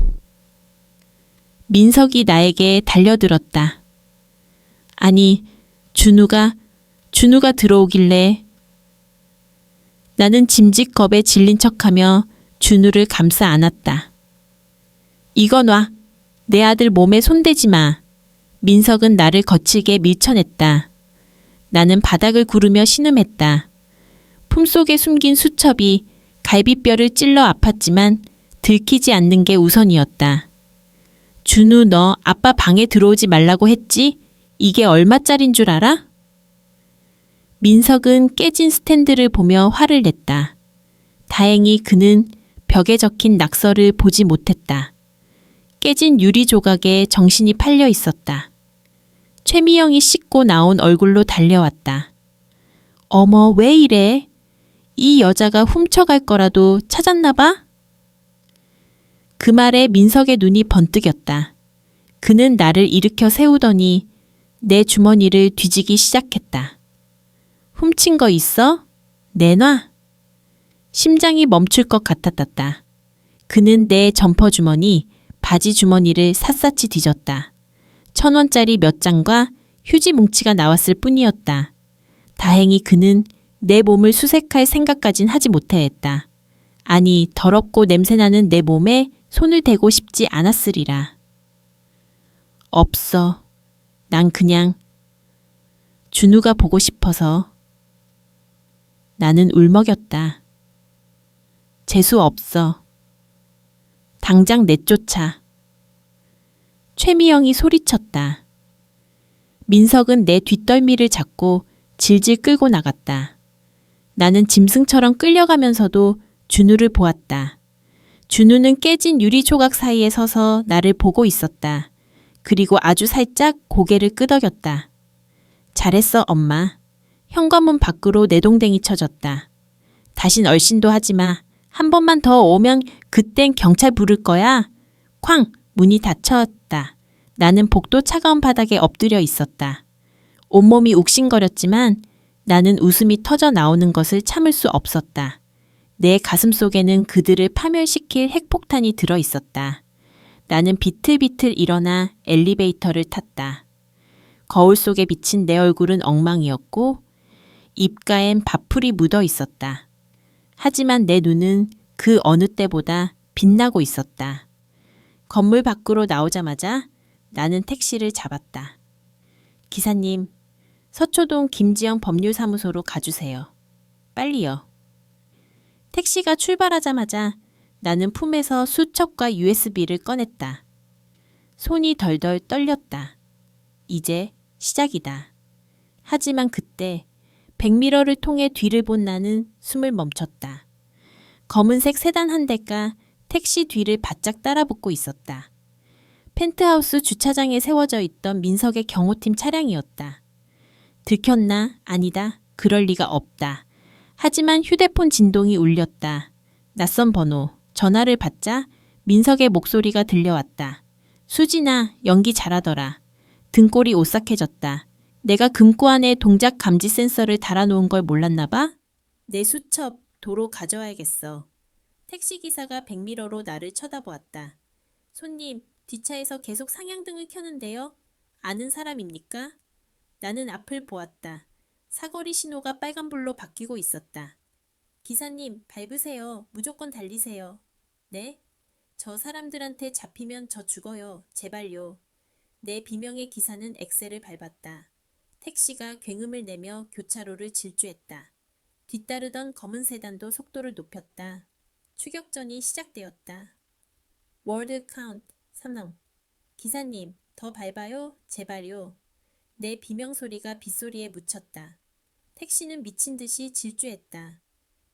민석이 나에게 달려들었다. 아니, 준우가 들어오길래. 나는 짐짓 겁에 질린 척하며 준우를 감싸 안았다. 이거 놔. 내 아들 몸에 손대지 마. 민석은 나를 거칠게 밀쳐냈다. 나는 바닥을 구르며 신음했다. 품속에 숨긴 수첩이 갈비뼈를 찔러 아팠지만 들키지 않는 게 우선이었다. 준우, 너 아빠 방에 들어오지 말라고 했지? 이게 얼마짜린 줄 알아? 민석은 깨진 스탠드를 보며 화를 냈다. 다행히 그는 벽에 적힌 낙서를 보지 못했다. 깨진 유리 조각에 정신이 팔려 있었다. 최미영이 씻고 나온 얼굴로 달려왔다. 어머, 왜 이래? 이 여자가 훔쳐갈 거라도 찾았나 봐? 그 말에 민석의 눈이 번뜩였다. 그는 나를 일으켜 세우더니 내 주머니를 뒤지기 시작했다. 훔친 거 있어? 내놔. 심장이 멈출 것 같았다. 그는 내 점퍼 주머니, 바지 주머니를 샅샅이 뒤졌다. 1,000원짜리 몇 장과 휴지 뭉치가 나왔을 뿐이었다. 다행히 그는 내 몸을 수색할 생각까진 하지 못했다. 아니, 더럽고 냄새나는 내 몸에 손을 대고 싶지 않았으리라. 없어. 난 그냥 준우가 보고 싶어서. 나는 울먹였다. 재수 없어. 당장 내쫓아. 최미영이 소리쳤다. 민석은 내 뒷덜미를 잡고 질질 끌고 나갔다. 나는 짐승처럼 끌려가면서도 준우를 보았다. 준우는 깨진 유리 조각 사이에 서서 나를 보고 있었다. 그리고 아주 살짝 고개를 끄덕였다. 잘했어, 엄마. 현관문 밖으로 내동댕이 쳐졌다. 다신 얼씬도 하지 마. 한 번만 더 오면 그땐 경찰 부를 거야. 쾅! 문이 닫혔다. 나는 복도 차가운 바닥에 엎드려 있었다. 온몸이 욱신거렸지만 나는 웃음이 터져 나오는 것을 참을 수 없었다. 내 가슴 속에는 그들을 파멸시킬 핵폭탄이 들어 있었다. 나는 비틀비틀 일어나 엘리베이터를 탔다. 거울 속에 비친 내 얼굴은 엉망이었고 입가엔 밥풀이 묻어 있었다. 하지만 내 눈은 그 어느 때보다 빛나고 있었다. 건물 밖으로 나오자마자 나는 택시를 잡았다. 기사님, 서초동 김지영 법률사무소로 가주세요. 빨리요. 택시가 출발하자마자 나는 품에서 수첩과 USB를 꺼냈다. 손이 덜덜 떨렸다. 이제 시작이다. 하지만 그때 백미러를 통해 뒤를 본 나는 숨을 멈췄다. 검은색 세단 한 대가 택시 뒤를 바짝 따라붙고 있었다. 펜트하우스 주차장에 세워져 있던 민석의 경호팀 차량이었다. 들켰나? 아니다. 그럴 리가 없다. 하지만 휴대폰 진동이 울렸다. 낯선 번호. 전화를 받자 민석의 목소리가 들려왔다. 수진아, 연기 잘하더라. 등골이 오싹해졌다. 내가 금고 안에 동작 감지 센서를 달아놓은 걸 몰랐나 봐? 내 수첩 도로 가져와야겠어. 택시기사가 백미러로 나를 쳐다보았다. 손님, 뒷차에서 계속 상향등을 켜는데요. 아는 사람입니까? 나는 앞을 보았다. 사거리 신호가 빨간불로 바뀌고 있었다. 기사님, 밟으세요. 무조건 달리세요. 네? 저 사람들한테 잡히면 저 죽어요. 제발요. 내 비명의 기사는 엑셀을 밟았다. 택시가 굉음을 내며 교차로를 질주했다. 뒤따르던 검은 세단도 속도를 높였다. 추격전이 시작되었다. 월드 카운트 3능. 기사님, 더 밟아요. 제발요. 내 비명 소리가 빗소리에 묻혔다. 택시는 미친 듯이 질주했다.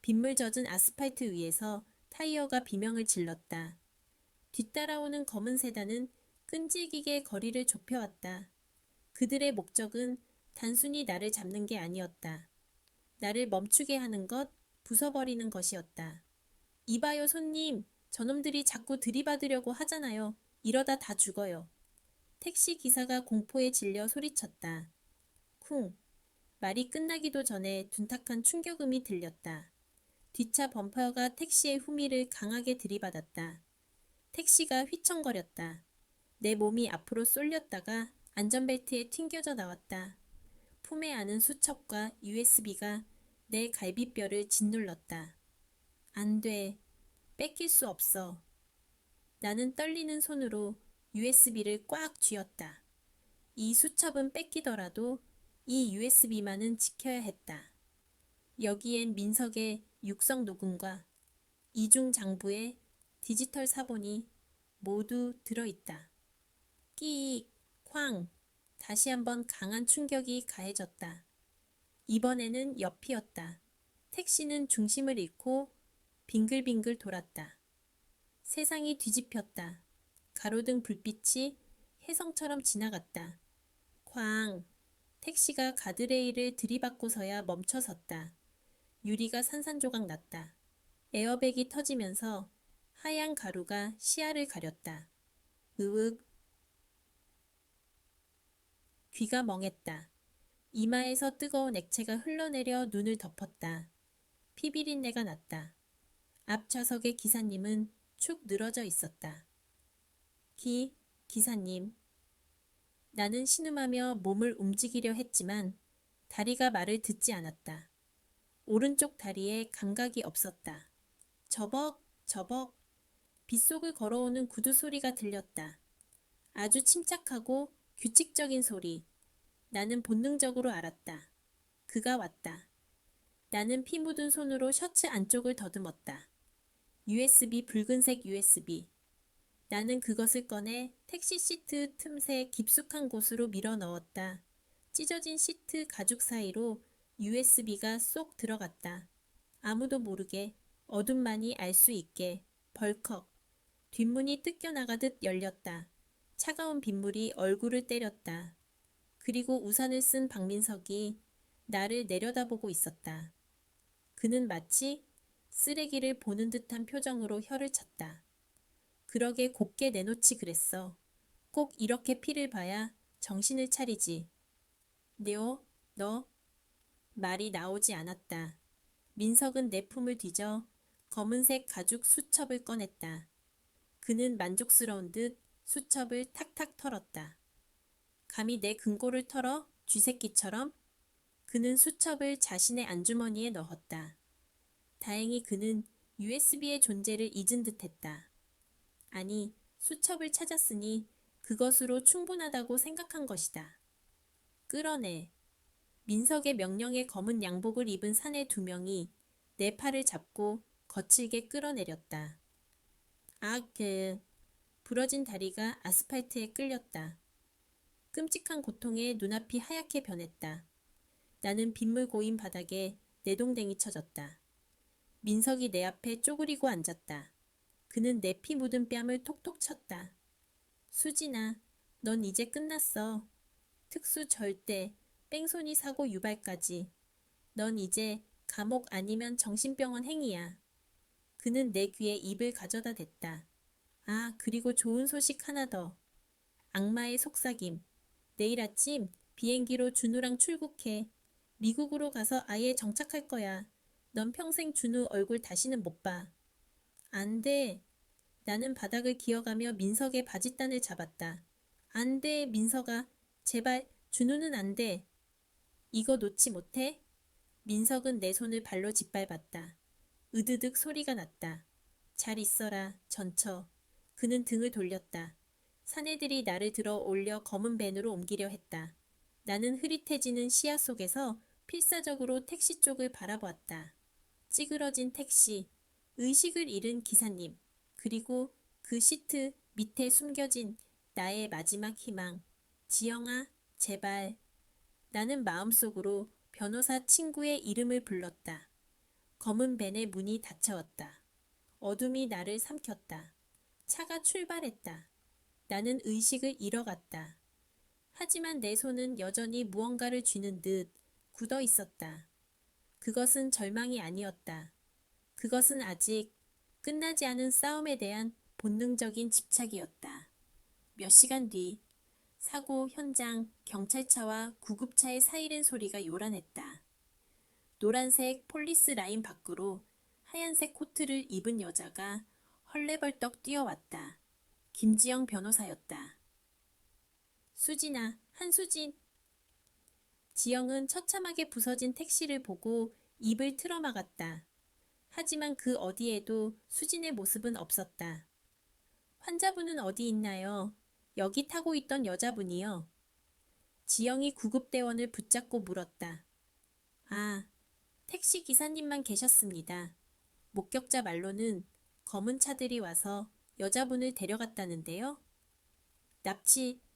빗물 젖은 아스팔트 위에서 타이어가 비명을 질렀다. 뒤따라오는 검은 세단은 끈질기게 거리를 좁혀왔다. 그들의 목적은 단순히 나를 잡는 게 아니었다. 나를 멈추게 하는 것, 부숴버리는 것이었다. 이봐요, 손님. 저놈들이 자꾸 들이받으려고 하잖아요. 이러다 다 죽어요. 택시 기사가 공포에 질려 소리쳤다. 쿵. 말이 끝나기도 전에 둔탁한 충격음이 들렸다. 뒷차 범퍼가 택시의 후미를 강하게 들이받았다. 택시가 휘청거렸다. 내 몸이 앞으로 쏠렸다가 안전벨트에 튕겨져 나왔다. 품에 안은 수첩과 USB가 내 갈비뼈를 짓눌렀다. 안 돼. 뺏길 수 없어. 나는 떨리는 손으로 USB를 꽉 쥐었다. 이 수첩은 뺏기더라도 이 USB만은 지켜야 했다. 여기엔 민석의 육성 녹음과 이중 장부의 디지털 사본이 모두 들어있다. 끼익, 쾅, 다시 한번 강한 충격이 가해졌다. 이번에는 옆이었다. 택시는 중심을 잃고 빙글빙글 돌았다. 세상이 뒤집혔다. 가로등 불빛이 혜성처럼 지나갔다. 쾅! 택시가 가드레일을 들이받고서야 멈춰섰다. 유리가 산산조각 났다. 에어백이 터지면서 하얀 가루가 시야를 가렸다. 으윽. 귀가 멍했다. 이마에서 뜨거운 액체가 흘러내려 눈을 덮었다. 피비린내가 났다. 앞 좌석의 기사님은 축 늘어져 있었다. 기사님. 나는 신음하며 몸을 움직이려 했지만 다리가 말을 듣지 않았다. 오른쪽 다리에 감각이 없었다. 저벅, 빗속을 걸어오는 구두 소리가 들렸다. 아주 침착하고 규칙적인 소리. 나는 본능적으로 알았다. 그가 왔다. 나는 피 묻은 손으로 셔츠 안쪽을 더듬었다. USB, 붉은색 USB. 나는 그것을 꺼내 택시 시트 틈새 깊숙한 곳으로 밀어 넣었다. 찢어진 시트 가죽 사이로 USB가 쏙 들어갔다. 아무도 모르게, 어둠만이 알 수 있게, 벌컥. 뒷문이 뜯겨나가듯 열렸다. 차가운 빗물이 얼굴을 때렸다. 그리고 우산을 쓴 박민석이 나를 내려다보고 있었다. 그는 마치 쓰레기를 보는 듯한 표정으로 혀를 찼다. 그러게 곱게 내놓지 그랬어. 꼭 이렇게 피를 봐야 정신을 차리지. 너? 말이 나오지 않았다. 민석은 내 품을 뒤져 검은색 가죽 수첩을 꺼냈다. 그는 만족스러운 듯 수첩을 탁탁 털었다. 감히 내 금고를 털어? 쥐새끼처럼? 그는 수첩을 자신의 안주머니에 넣었다. 다행히 그는 USB의 존재를 잊은 듯했다. 아니, 수첩을 찾았으니 그것으로 충분하다고 생각한 것이다. 끌어내. 민석의 명령에 검은 양복을 입은 사내 2명이 내 팔을 잡고 거칠게 끌어내렸다. 부러진 다리가 아스팔트에 끌렸다. 끔찍한 고통에 눈앞이 하얗게 변했다. 나는 빗물 고인 바닥에 내동댕이 쳐졌다. 민석이 내 앞에 쪼그리고 앉았다. 그는 내 피 묻은 뺨을 톡톡 쳤다. 수진아, 넌 이제 끝났어. 특수 절대, 뺑소니 사고 유발까지. 넌 이제 감옥 아니면 정신병원 행위야. 그는 내 귀에 입을 가져다 댔다. 그리고 좋은 소식 하나 더. 악마의 속삭임. 내일 아침 비행기로 준우랑 출국해. 미국으로 가서 아예 정착할 거야. 넌 평생 준우 얼굴 다시는 못 봐. 안 돼. 나는 바닥을 기어가며 민석의 바짓단을 잡았다. 안 돼, 민석아. 제발, 준우는 안 돼. 이거 놓지 못해? 민석은 내 손을 발로 짓밟았다. 으드득 소리가 났다. 잘 있어라, 전처. 그는 등을 돌렸다. 사내들이 나를 들어 올려 검은 밴으로 옮기려 했다. 나는 흐릿해지는 시야 속에서 필사적으로 택시 쪽을 바라보았다. 찌그러진 택시, 의식을 잃은 기사님, 그리고 그 시트 밑에 숨겨진 나의 마지막 희망. 지영아, 제발. 나는 마음속으로 변호사 친구의 이름을 불렀다. 검은 밴의 문이 닫혀왔다. 어둠이 나를 삼켰다. 차가 출발했다. 나는 의식을 잃어갔다. 하지만 내 손은 여전히 무언가를 쥐는 듯 굳어 있었다. 그것은 절망이 아니었다. 그것은 아직 끝나지 않은 싸움에 대한 본능적인 집착이었다. 몇 시간 뒤, 사고 현장 경찰차와 구급차의 사이렌 소리가 요란했다. 노란색 폴리스 라인 밖으로 하얀색 코트를 입은 여자가 헐레벌떡 뛰어왔다. 김지영 변호사였다. 수진아, 한수진. 지영은 처참하게 부서진 택시를 보고 입을 틀어막았다. 하지만 그 어디에도 수진의 모습은 없었다. 환자분은 어디 있나요? 여기 타고 있던 여자분이요. 지영이 구급대원을 붙잡고 물었다. 아, 택시 기사님만 계셨습니다. 목격자 말로는 검은 차들이 와서 여자분을 데려갔다는데요.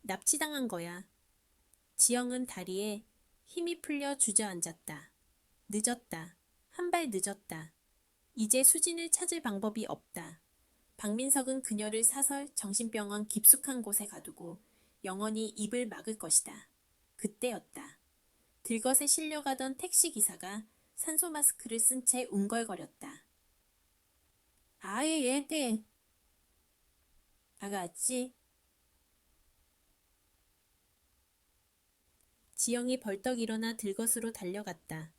납치당한 거야. 지영은 다리에 힘이 풀려 주저앉았다. 늦었다. 한 발 늦었다. 이제 수진을 찾을 방법이 없다. 박민석은 그녀를 사설 정신병원 깊숙한 곳에 가두고 영원히 입을 막을 것이다. 그때였다. 들것에 실려가던 택시기사가 산소 마스크를 쓴 채 웅걸거렸다. 아예 네. 아가씨. 지영이 벌떡 일어나 들것으로 달려갔다.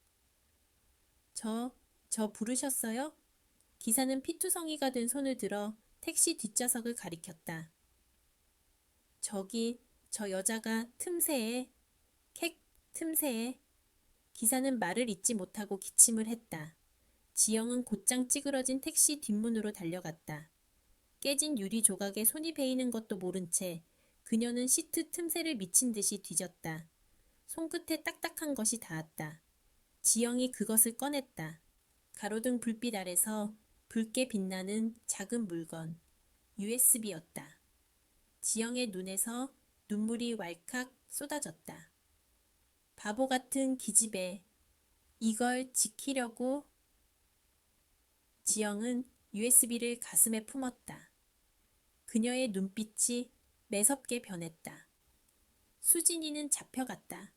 저 부르셨어요? 기사는 피투성이가 된 손을 들어 택시 뒷좌석을 가리켰다. 저기, 저 여자가 틈새에, 틈새에. 기사는 말을 잇지 못하고 기침을 했다. 지영은 곧장 찌그러진 택시 뒷문으로 달려갔다. 깨진 유리 조각에 손이 베이는 것도 모른 채 그녀는 시트 틈새를 미친 듯이 뒤졌다. 손끝에 딱딱한 것이 닿았다. 지영이 그것을 꺼냈다. 가로등 불빛 아래서 붉게 빛나는 작은 물건, USB였다. 지영의 눈에서 눈물이 왈칵 쏟아졌다. 바보 같은 기집애, 이걸 지키려고. 지영은 USB를 가슴에 품었다. 그녀의 눈빛이 매섭게 변했다. 수진이는 잡혀갔다.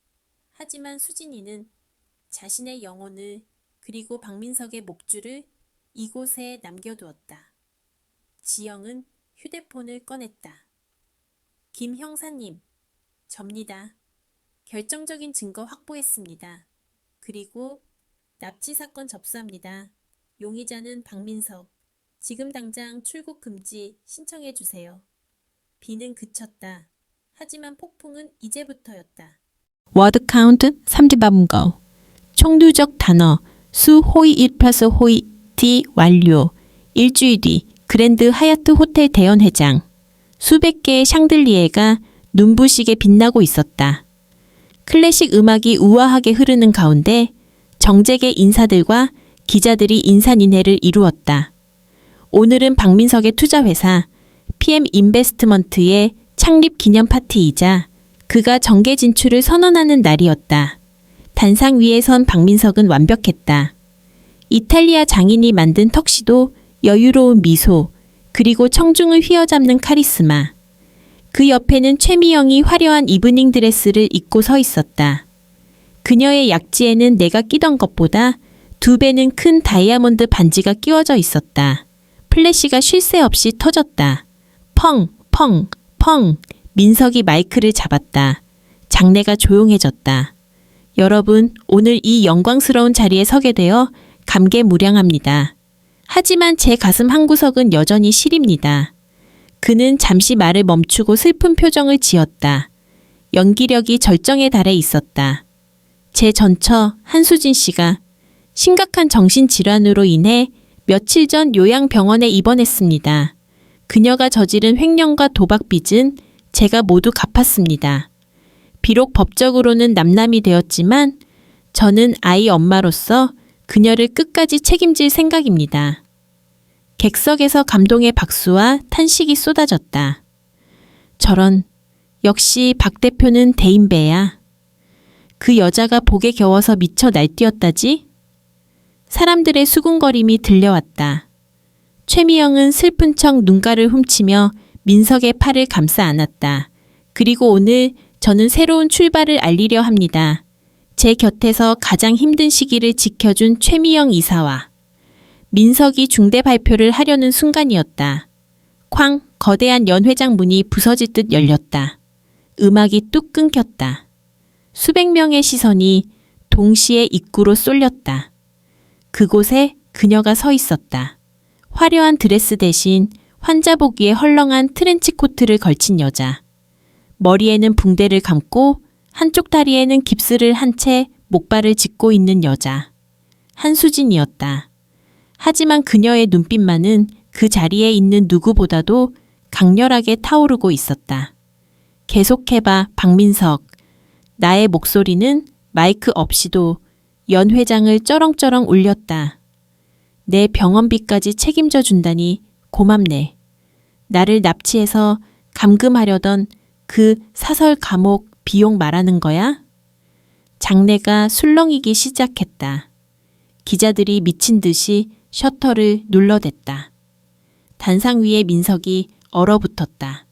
하지만 수진이는 자신의 영혼을 그리고 박민석의 목줄을 이곳에 남겨두었다. 지영은 휴대폰을 꺼냈다. 김 형사님, 접니다. 결정적인 증거 확보했습니다. 그리고 납치 사건 접수합니다. 용의자는 박민석. 지금 당장 출국 금지 신청해 주세요. 비는 그쳤다. 하지만 폭풍은 이제부터였다. 워드 카운트 3지반거. 총두적 단어 수 호이 1플러스 호이 D 완료. 일주일 뒤 그랜드 하얏트 호텔 대연회장. 수백 개의 샹들리에가 눈부시게 빛나고 있었다. 클래식 음악이 우아하게 흐르는 가운데 정재계 인사들과 기자들이 인산인해를 이루었다. 오늘은 박민석의 투자회사 PM 인베스트먼트의 창립 기념 파티이자 그가 정계 진출을 선언하는 날이었다. 단상 위에 선 박민석은 완벽했다. 이탈리아 장인이 만든 턱시도, 여유로운 미소, 그리고 청중을 휘어잡는 카리스마. 그 옆에는 최미영이 화려한 이브닝 드레스를 입고 서 있었다. 그녀의 약지에는 내가 끼던 것보다 2배는 큰 다이아몬드 반지가 끼워져 있었다. 플래시가 쉴 새 없이 터졌다. 펑, 펑, 펑. 민석이 마이크를 잡았다. 장내가 조용해졌다. 여러분, 오늘 이 영광스러운 자리에 서게 되어 감개무량합니다. 하지만 제 가슴 한구석은 여전히 시립니다. 그는 잠시 말을 멈추고 슬픈 표정을 지었다. 연기력이 절정에 달해 있었다. 제 전처 한수진 씨가 심각한 정신질환으로 인해 며칠 전 요양병원에 입원했습니다. 그녀가 저지른 횡령과 도박 빚은 제가 모두 갚았습니다. 비록 법적으로는 남남이 되었지만 저는 아이 엄마로서 그녀를 끝까지 책임질 생각입니다. 객석에서 감동의 박수와 탄식이 쏟아졌다. 저런, 역시 박 대표는 대인배야. 그 여자가 복에 겨워서 미쳐 날뛰었다지? 사람들의 수군거림이 들려왔다. 최미영은 슬픈 척 눈가를 훔치며 민석의 팔을 감싸 안았다. 그리고 오늘 저는 새로운 출발을 알리려 합니다. 제 곁에서 가장 힘든 시기를 지켜준 최미영 이사와 민석이 중대 발표를 하려는 순간이었다. 쾅! 거대한 연회장 문이 부서질 듯 열렸다. 음악이 뚝 끊겼다. 수백 명의 시선이 동시에 입구로 쏠렸다. 그곳에 그녀가 서 있었다. 화려한 드레스 대신 환자복 위에 헐렁한 트렌치 코트를 걸친 여자. 머리에는 붕대를 감고 한쪽 다리에는 깁스를 한 채 목발을 짚고 있는 여자. 한수진이었다. 하지만 그녀의 눈빛만은 그 자리에 있는 누구보다도 강렬하게 타오르고 있었다. 계속해봐, 박민석. 나의 목소리는 마이크 없이도 연 회장을 쩌렁쩌렁 울렸다. 내 병원비까지 책임져 준다니 고맙네. 나를 납치해서 감금하려던 그 사설 감옥 비용 말하는 거야? 장내가 술렁이기 시작했다. 기자들이 미친 듯이 셔터를 눌러댔다. 단상 위에 민석이 얼어붙었다.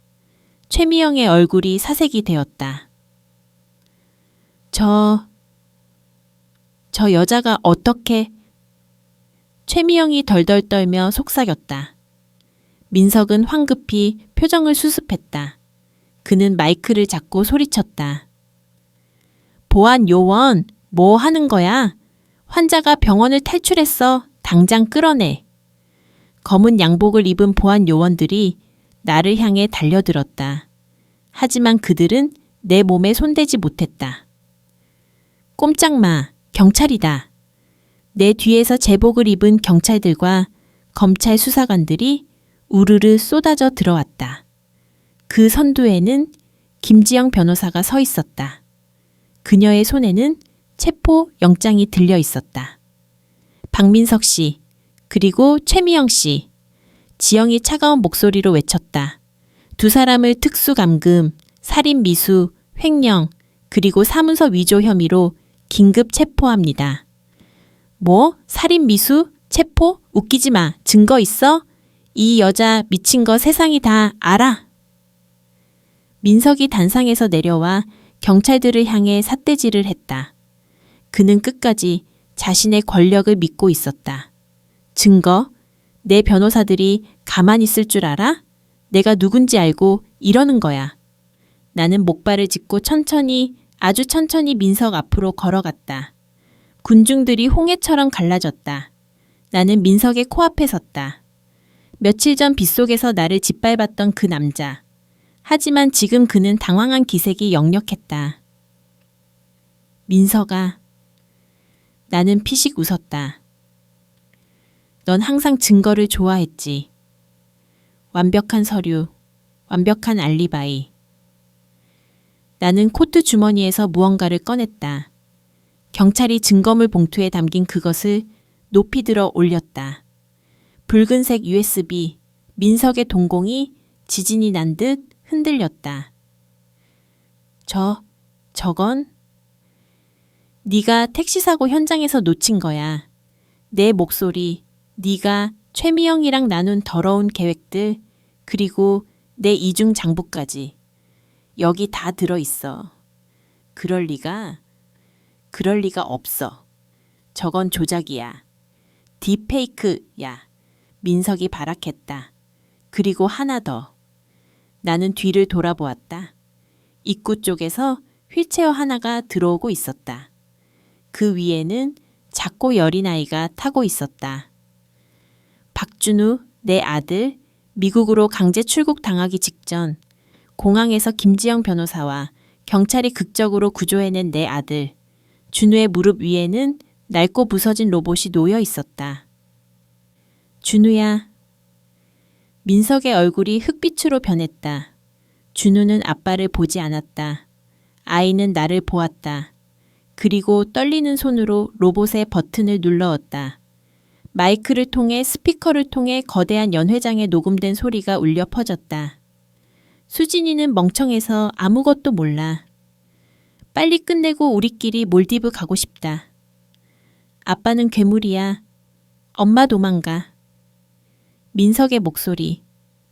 최미영의 얼굴이 사색이 되었다. 저 여자가 어떻게... 최미영이 덜덜 떨며 속삭였다. 민석은 황급히 표정을 수습했다. 그는 마이크를 잡고 소리쳤다. 보안 요원, 뭐 하는 거야? 환자가 병원을 탈출했어. 당장 끌어내. 검은 양복을 입은 보안 요원들이 나를 향해 달려들었다. 하지만 그들은 내 몸에 손대지 못했다. 꼼짝 마, 경찰이다. 내 뒤에서 제복을 입은 경찰들과 검찰 수사관들이 우르르 쏟아져 들어왔다. 그 선두에는 김지영 변호사가 서 있었다. 그녀의 손에는 체포 영장이 들려 있었다. 박민석 씨, 그리고 최미영 씨. 지영이 차가운 목소리로 외쳤다. 두 사람을 특수감금, 살인미수, 횡령, 그리고 사문서 위조 혐의로 긴급 체포합니다. 뭐? 살인미수? 체포? 웃기지 마. 증거 있어? 이 여자 미친 거 세상이 다 알아. 민석이 단상에서 내려와 경찰들을 향해 삿대질을 했다. 그는 끝까지 자신의 권력을 믿고 있었다. 증거? 내 변호사들이 가만히 있을 줄 알아? 내가 누군지 알고 이러는 거야. 나는 목발을 짚고 천천히, 아주 천천히 민석 앞으로 걸어갔다. 군중들이 홍해처럼 갈라졌다. 나는 민석의 코앞에 섰다. 며칠 전 빗속에서 나를 짓밟았던 그 남자. 하지만 지금 그는 당황한 기색이 역력했다. 민석아. 나는 피식 웃었다. 넌 항상 증거를 좋아했지. 완벽한 서류, 완벽한 알리바이. 나는 코트 주머니에서 무언가를 꺼냈다. 경찰이 증거물 봉투에 담긴 그것을 높이 들어 올렸다. 붉은색 USB, 민석의 동공이 지진이 난 듯 흔들렸다. 저건? 네가 택시 사고 현장에서 놓친 거야. 내 목소리, 네가 최미영이랑 나눈 더러운 계획들, 그리고 내 이중 장부까지. 여기 다 들어있어. 그럴 리가 없어. 저건 조작이야. 딥페이크야. 민석이 발악했다. 그리고 하나 더. 나는 뒤를 돌아보았다. 입구 쪽에서 휠체어 하나가 들어오고 있었다. 그 위에는 작고 여린 아이가 타고 있었다. 박준우, 내 아들, 미국으로 강제 출국 당하기 직전 공항에서 김지영 변호사와 경찰이 극적으로 구조해낸 내 아들. 준우의 무릎 위에는 낡고 부서진 로봇이 놓여 있었다. 준우야. 민석의 얼굴이 흑빛으로 변했다. 준우는 아빠를 보지 않았다. 아이는 나를 보았다. 그리고 떨리는 손으로 로봇의 버튼을 눌러었다. 마이크를 통해 스피커를 통해 거대한 연회장에 녹음된 소리가 울려 퍼졌다. 수진이는 멍청해서 아무것도 몰라. 빨리 끝내고 우리끼리 몰디브 가고 싶다. 아빠는 괴물이야. 엄마 도망가. 민석의 목소리,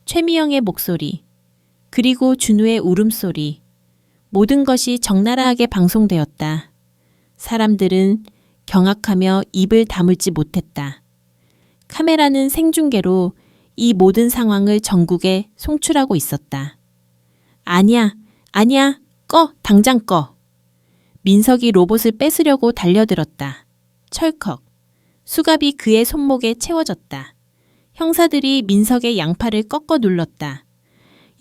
최미영의 목소리, 그리고 준우의 울음소리. 모든 것이 적나라하게 방송되었다. 사람들은 경악하며 입을 다물지 못했다. 카메라는 생중계로 이 모든 상황을 전국에 송출하고 있었다. 아니야, 아니야, 꺼, 당장 꺼. 민석이 로봇을 뺏으려고 달려들었다. 철컥. 수갑이 그의 손목에 채워졌다. 형사들이 민석의 양팔을 꺾어 눌렀다.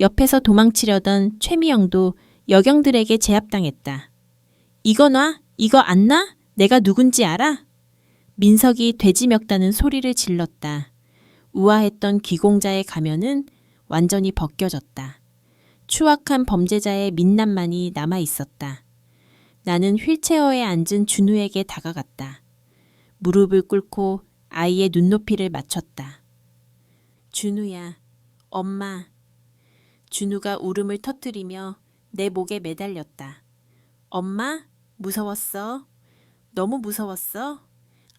옆에서 도망치려던 최미영도 여경들에게 제압당했다. 이거 놔? 이거 안 놔? 내가 누군지 알아? 민석이 돼지 멱다는 소리를 질렀다. 우아했던 귀공자의 가면은 완전히 벗겨졌다. 추악한 범죄자의 민낯만이 남아 있었다. 나는 휠체어에 앉은 준우에게 다가갔다. 무릎을 꿇고 아이의 눈높이를 맞췄다. 준우야, 엄마. 준우가 울음을 터뜨리며 내 목에 매달렸다. 엄마? 무서웠어? 너무 무서웠어?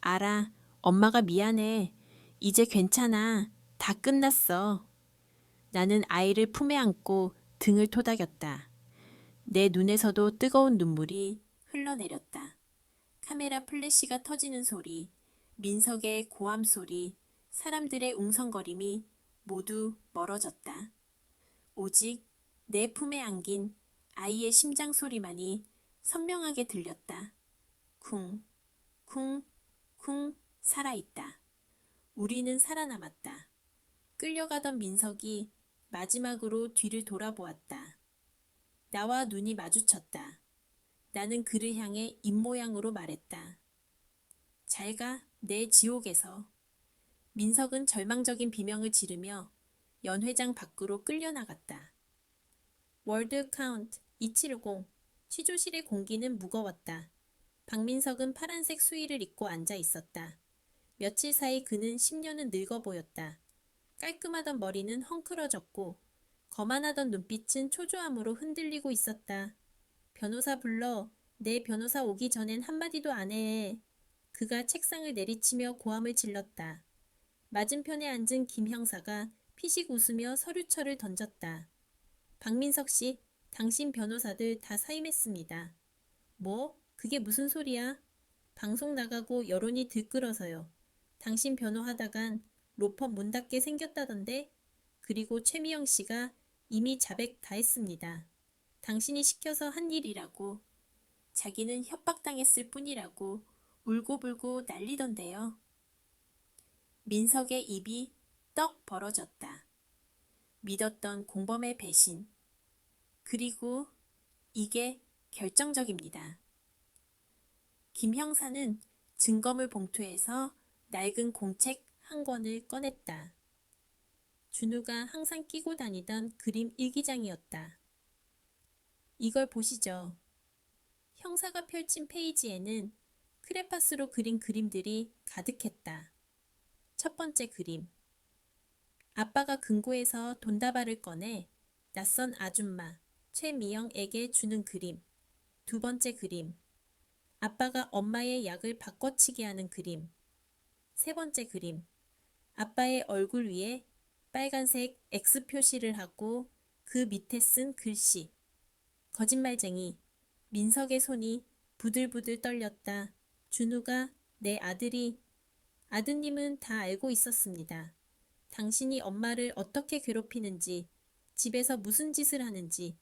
알아. 엄마가 미안해. 이제 괜찮아. 다 끝났어. 나는 아이를 품에 안고 등을 토닥였다. 내 눈에서도 뜨거운 눈물이 흘러내렸다. 카메라 플래시가 터지는 소리, 민석의 고함 소리, 사람들의 웅성거림이 모두 멀어졌다. 오직 내 품에 안긴 아이의 심장 소리만이 선명하게 들렸다. 쿵, 쿵, 쿵 살아있다. 우리는 살아남았다. 끌려가던 민석이 마지막으로 뒤를 돌아보았다. 나와 눈이 마주쳤다. 나는 그를 향해 입모양으로 말했다. 잘 가, 내 지옥에서. 민석은 절망적인 비명을 지르며 연회장 밖으로 끌려나갔다. 월드 카운트 270. 취조실의 공기는 무거웠다. 박민석은 파란색 수의를 입고 앉아 있었다. 며칠 사이 그는 10년은 늙어 보였다. 깔끔하던 머리는 헝클어졌고 거만하던 눈빛은 초조함으로 흔들리고 있었다. 변호사 불러. 내 변호사 오기 전엔 한마디도 안 해. 그가 책상을 내리치며 고함을 질렀다. 맞은편에 앉은 김 형사가 피식 웃으며 서류철을 던졌다. 박민석 씨, 당신 변호사들 다 사임했습니다. 뭐? 그게 무슨 소리야? 방송 나가고 여론이 들끓어서요. 당신 변호하다간 로펌 문 닫게 생겼다던데? 그리고 최미영 씨가 이미 자백 다 했습니다. 당신이 시켜서 한 일이라고. 자기는 협박당했을 뿐이라고 울고불고 난리던데요. 민석의 입이 떡 벌어졌다. 믿었던 공범의 배신. 그리고 이게 결정적입니다. 김 형사는 증거물 봉투에서 낡은 공책 한 권을 꺼냈다. 준우가 항상 끼고 다니던 그림 일기장이었다. 이걸 보시죠. 형사가 펼친 페이지에는 크레파스로 그린 그림들이 가득했다. 첫 번째 그림. 아빠가 금고에서 돈다발을 꺼내 낯선 아줌마 최미영에게 주는 그림. 두 번째 그림. 아빠가 엄마의 약을 바꿔치기 하는 그림. 세 번째 그림. 아빠의 얼굴 위에 빨간색 X 표시를 하고 그 밑에 쓴 글씨. 거짓말쟁이. 민석의 손이 부들부들 떨렸다. 준우가 내 아들이. 아드님은 다 알고 있었습니다. 당신이 엄마를 어떻게 괴롭히는지, 집에서 무슨 짓을 하는지.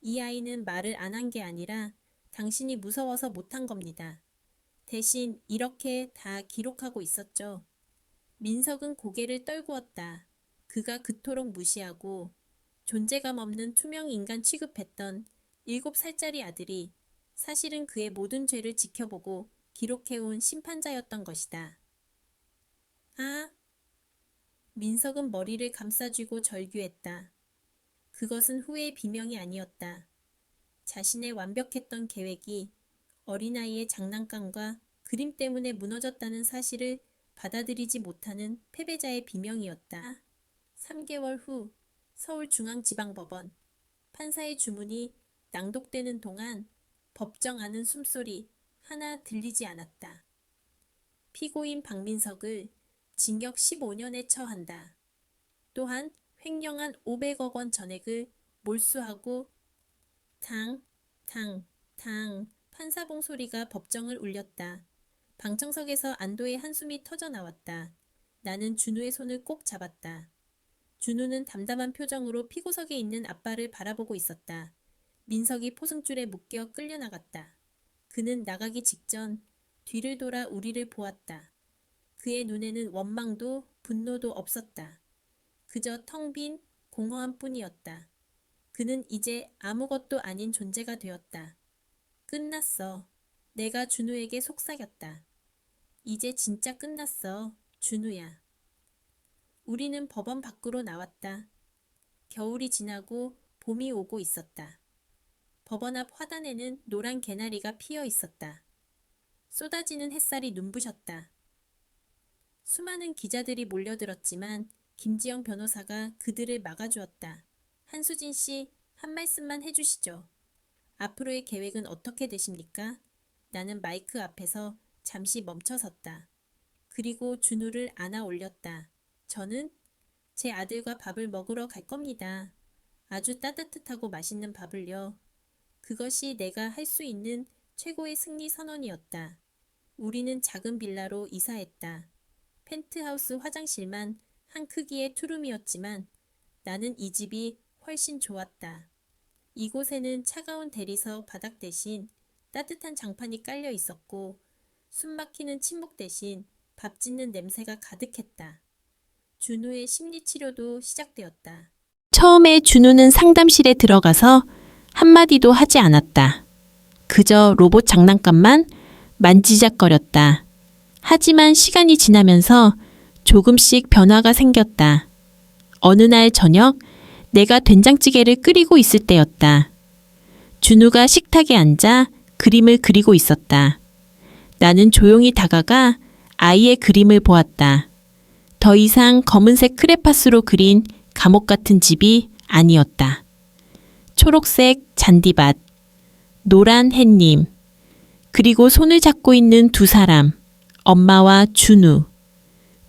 이 아이는 말을 안 한 게 아니라 당신이 무서워서 못한 겁니다. 대신 이렇게 다 기록하고 있었죠. 민석은 고개를 떨구었다. 그가 그토록 무시하고 존재감 없는 투명 인간 취급했던 7살짜리 아들이 사실은 그의 모든 죄를 지켜보고 기록해온 심판자였던 것이다. 아! 민석은 머리를 감싸쥐고 절규했다. 그것은 후회의 비명이 아니었다. 자신의 완벽했던 계획이 어린아이의 장난감과 그림 때문에 무너졌다는 사실을 받아들이지 못하는 패배자의 비명이었다. 3개월 후 서울중앙지방법원. 판사의 주문이 낭독되는 동안 법정 안은 숨소리 하나 들리지 않았다. 피고인 박민석을 징역 15년에 처한다. 또한 횡령한 500억 원 전액을 몰수하고 당 판사봉 소리가 법정을 울렸다. 방청석에서 안도의 한숨이 터져 나왔다. 나는 준우의 손을 꼭 잡았다. 준우는 담담한 표정으로 피고석에 있는 아빠를 바라보고 있었다. 민석이 포승줄에 묶여 끌려나갔다. 그는 나가기 직전 뒤를 돌아 우리를 보았다. 그의 눈에는 원망도 분노도 없었다. 그저 텅 빈 공허함 뿐이었다. 그는 이제 아무것도 아닌 존재가 되었다. 끝났어. 내가 준우에게 속삭였다. 이제 진짜 끝났어, 준우야. 우리는 법원 밖으로 나왔다. 겨울이 지나고 봄이 오고 있었다. 법원 앞 화단에는 노란 개나리가 피어 있었다. 쏟아지는 햇살이 눈부셨다. 수많은 기자들이 몰려들었지만 김지영 변호사가 그들을 막아주었다. 한수진 씨, 한 말씀만 해주시죠. 앞으로의 계획은 어떻게 되십니까? 나는 마이크 앞에서 잠시 멈춰섰다. 그리고 준우를 안아 올렸다. 저는 제 아들과 밥을 먹으러 갈 겁니다. 아주 따뜻하고 맛있는 밥을요. 그것이 내가 할 수 있는 최고의 승리 선언이었다. 우리는 작은 빌라로 이사했다. 펜트하우스 화장실만 한 크기의 투룸이었지만 나는 이 집이 훨씬 좋았다. 이곳에는 차가운 대리석 바닥 대신 따뜻한 장판이 깔려 있었고 숨막히는 침묵 대신 밥 짓는 냄새가 가득했다. 준우의 심리치료도 시작되었다. 처음에 준우는 상담실에 들어가서 한마디도 하지 않았다. 그저 로봇 장난감만 만지작거렸다. 하지만 시간이 지나면서 조금씩 변화가 생겼다. 어느 날 저녁 내가 된장찌개를 끓이고 있을 때였다. 준우가 식탁에 앉아 그림을 그리고 있었다. 나는 조용히 다가가 아이의 그림을 보았다. 더 이상 검은색 크레파스로 그린 감옥 같은 집이 아니었다. 초록색 잔디밭, 노란 햇님, 그리고 손을 잡고 있는 두 사람, 엄마와 준우.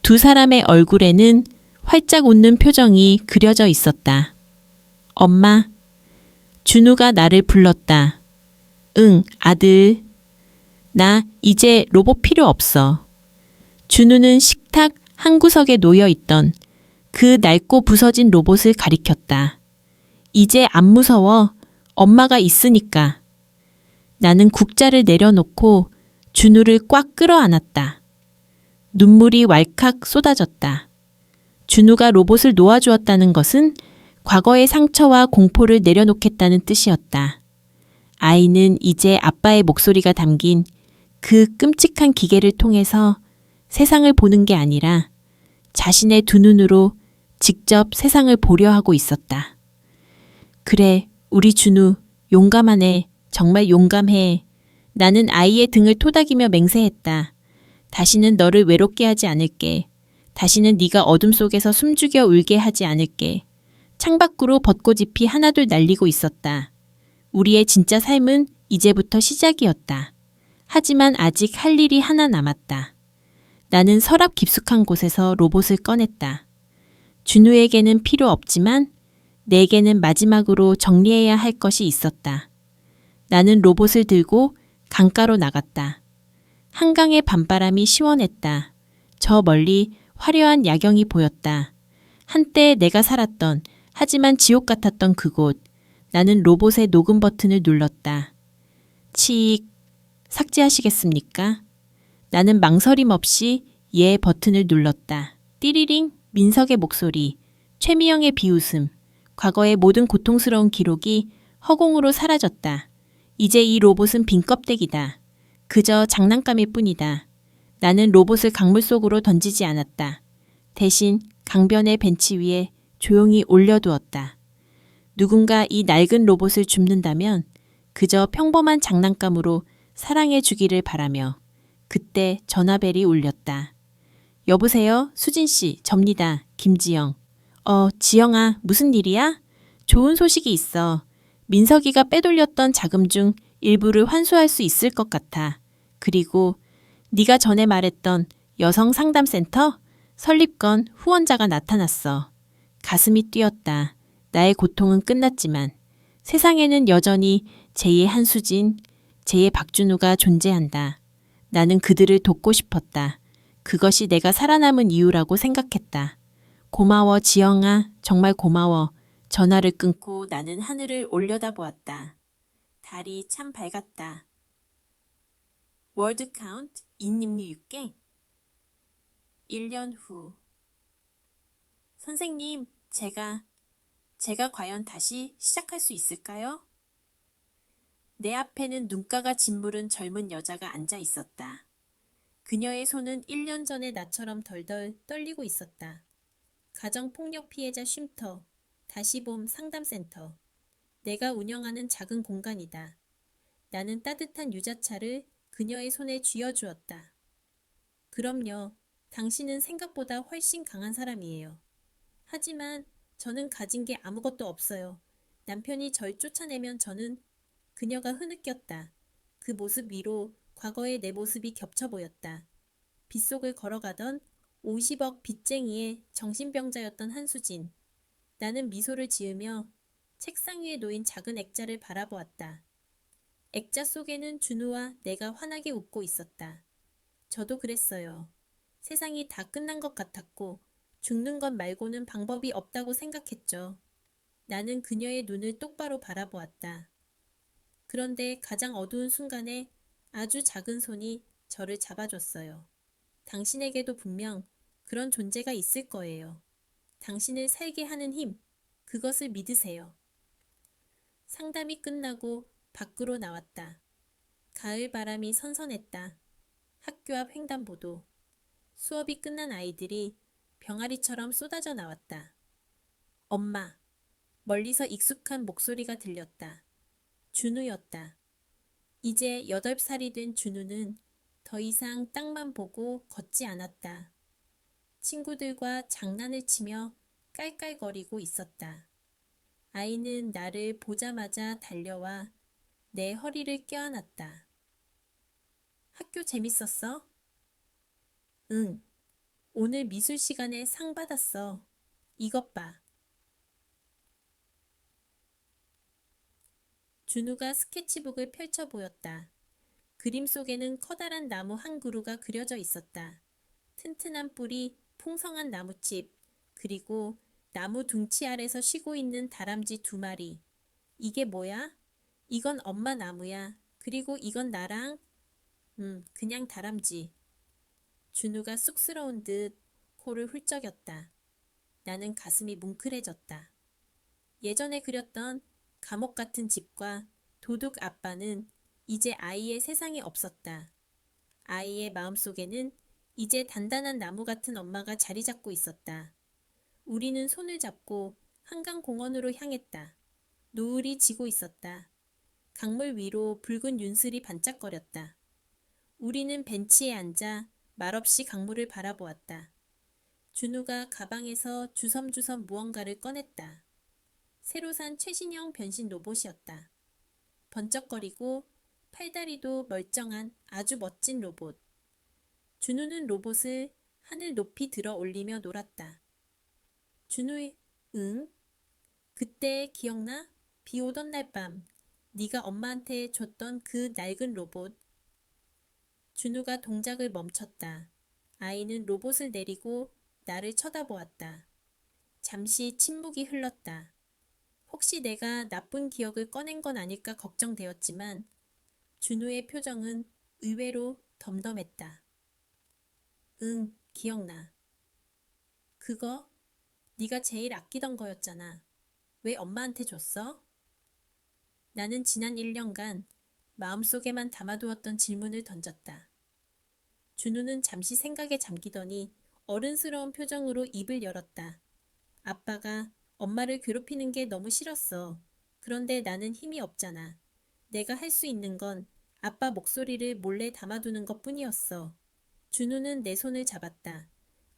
두 사람의 얼굴에는 활짝 웃는 표정이 그려져 있었다. 엄마, 준우가 나를 불렀다. 응, 아들. 나 이제 로봇 필요 없어. 준우는 식탁 한 구석에 놓여 있던 그 낡고 부서진 로봇을 가리켰다. 이제 안 무서워. 엄마가 있으니까. 나는 국자를 내려놓고 준우를 꽉 끌어안았다. 눈물이 왈칵 쏟아졌다. 준우가 로봇을 놓아주었다는 것은 과거의 상처와 공포를 내려놓겠다는 뜻이었다. 아이는 이제 아빠의 목소리가 담긴 그 끔찍한 기계를 통해서 세상을 보는 게 아니라 자신의 두 눈으로 직접 세상을 보려 하고 있었다. 그래, 우리 준우, 용감하네. 정말 용감해. 나는 아이의 등을 토닥이며 맹세했다. 다시는 너를 외롭게 하지 않을게. 다시는 네가 어둠 속에서 숨죽여 울게 하지 않을게. 창밖으로 벚꽃잎이 하나둘 날리고 있었다. 우리의 진짜 삶은 이제부터 시작이었다. 하지만 아직 할 일이 하나 남았다. 나는 서랍 깊숙한 곳에서 로봇을 꺼냈다. 준우에게는 필요 없지만 내게는 마지막으로 정리해야 할 것이 있었다. 나는 로봇을 들고 강가로 나갔다. 한강의 밤바람이 시원했다. 저 멀리 화려한 야경이 보였다. 한때 내가 살았던 하지만 지옥 같았던 그곳. 나는 로봇의 녹음 버튼을 눌렀다. 칙, 삭제하시겠습니까? 나는 망설임 없이 예 버튼을 눌렀다. 띠리링 민석의 목소리, 최미영의 비웃음, 과거의 모든 고통스러운 기록이 허공으로 사라졌다. 이제 이 로봇은 빈 껍데기다. 그저 장난감일 뿐이다. 나는 로봇을 강물 속으로 던지지 않았다. 대신 강변의 벤치 위에 조용히 올려두었다. 누군가 이 낡은 로봇을 줍는다면 그저 평범한 장난감으로 사랑해 주기를 바라며 그때 전화벨이 울렸다. 여보세요? 수진씨, 접니다. 김지영. 지영아, 무슨 일이야? 좋은 소식이 있어. 민석이가 빼돌렸던 자금 중 일부를 환수할 수 있을 것 같아. 그리고 네가 전에 말했던 여성 상담센터? 설립건 후원자가 나타났어. 가슴이 뛰었다. 나의 고통은 끝났지만 세상에는 여전히 제2의 한수진, 제2의 박준우가 존재한다. 나는 그들을 돕고 싶었다. 그것이 내가 살아남은 이유라고 생각했다. 고마워, 지영아. 정말 고마워. 전화를 끊고 나는 하늘을 올려다보았다. 달이 참 밝았다. 월드 카운트 인님류 6개 1년 후 선생님, 제가 과연 다시 시작할 수 있을까요? 내 앞에는 눈가가 짓무른 젊은 여자가 앉아 있었다. 그녀의 손은 1년 전의 나처럼 덜덜 떨리고 있었다. 가정폭력 피해자 쉼터, 다시 봄 상담센터. 내가 운영하는 작은 공간이다. 나는 따뜻한 유자차를 그녀의 손에 쥐어주었다. 그럼요, 당신은 생각보다 훨씬 강한 사람이에요. 하지만 저는 가진 게 아무것도 없어요. 남편이 절 쫓아내면 저는 그녀가 흐느꼈다. 그 모습 위로 과거의 내 모습이 겹쳐 보였다. 빗속을 걸어가던 50억 빚쟁이의 정신병자였던 한수진. 나는 미소를 지으며 책상 위에 놓인 작은 액자를 바라보았다. 액자 속에는 준우와 내가 환하게 웃고 있었다. 저도 그랬어요. 세상이 다 끝난 것 같았고 죽는 것 말고는 방법이 없다고 생각했죠. 나는 그녀의 눈을 똑바로 바라보았다. 그런데 가장 어두운 순간에 아주 작은 손이 저를 잡아줬어요. 당신에게도 분명 그런 존재가 있을 거예요. 당신을 살게 하는 힘, 그것을 믿으세요. 상담이 끝나고 밖으로 나왔다. 가을 바람이 선선했다. 학교 앞 횡단보도. 수업이 끝난 아이들이 병아리처럼 쏟아져 나왔다. 엄마. 멀리서 익숙한 목소리가 들렸다. 준우였다. 이제 8살이 된 준우는 더 이상 땅만 보고 걷지 않았다. 친구들과 장난을 치며 깔깔거리고 있었다. 아이는 나를 보자마자 달려와 내 허리를 껴안았다. 학교 재밌었어? 응. 오늘 미술 시간에 상 받았어. 이것 봐. 준우가 스케치북을 펼쳐 보였다. 그림 속에는 커다란 나무 한 그루가 그려져 있었다. 튼튼한 뿌리, 풍성한 나무칩, 그리고 나무 둥치 아래서 쉬고 있는 다람쥐 2마리. 이게 뭐야? 이건 엄마 나무야. 그리고 이건 나랑, 그냥 다람쥐. 준우가 쑥스러운 듯 코를 훌쩍였다. 나는 가슴이 뭉클해졌다. 예전에 그렸던 감옥 같은 집과 도둑 아빠는 이제 아이의 세상에 없었다. 아이의 마음속에는 이제 단단한 나무 같은 엄마가 자리 잡고 있었다. 우리는 손을 잡고 한강공원으로 향했다. 노을이 지고 있었다. 강물 위로 붉은 윤슬이 반짝거렸다. 우리는 벤치에 앉아 말없이 강물을 바라보았다. 준우가 가방에서 주섬주섬 무언가를 꺼냈다. 새로 산 최신형 변신 로봇이었다. 번쩍거리고 팔다리도 멀쩡한 아주 멋진 로봇. 준우는 로봇을 하늘 높이 들어 올리며 놀았다. 준우의 응? 그때 기억나? 비 오던 날 밤 네가 엄마한테 줬던 그 낡은 로봇. 준우가 동작을 멈췄다. 아이는 로봇을 내리고 나를 쳐다보았다. 잠시 침묵이 흘렀다. 혹시 내가 나쁜 기억을 꺼낸 건 아닐까 걱정되었지만 준우의 표정은 의외로 덤덤했다. 응, 기억나. 그거 네가 제일 아끼던 거였잖아. 왜 엄마한테 줬어? 나는 지난 1년간 마음속에만 담아두었던 질문을 던졌다. 준우는 잠시 생각에 잠기더니 어른스러운 표정으로 입을 열었다. 아빠가 엄마를 괴롭히는 게 너무 싫었어. 그런데 나는 힘이 없잖아. 내가 할 수 있는 건 아빠 목소리를 몰래 담아두는 것 뿐이었어. 준우는 내 손을 잡았다.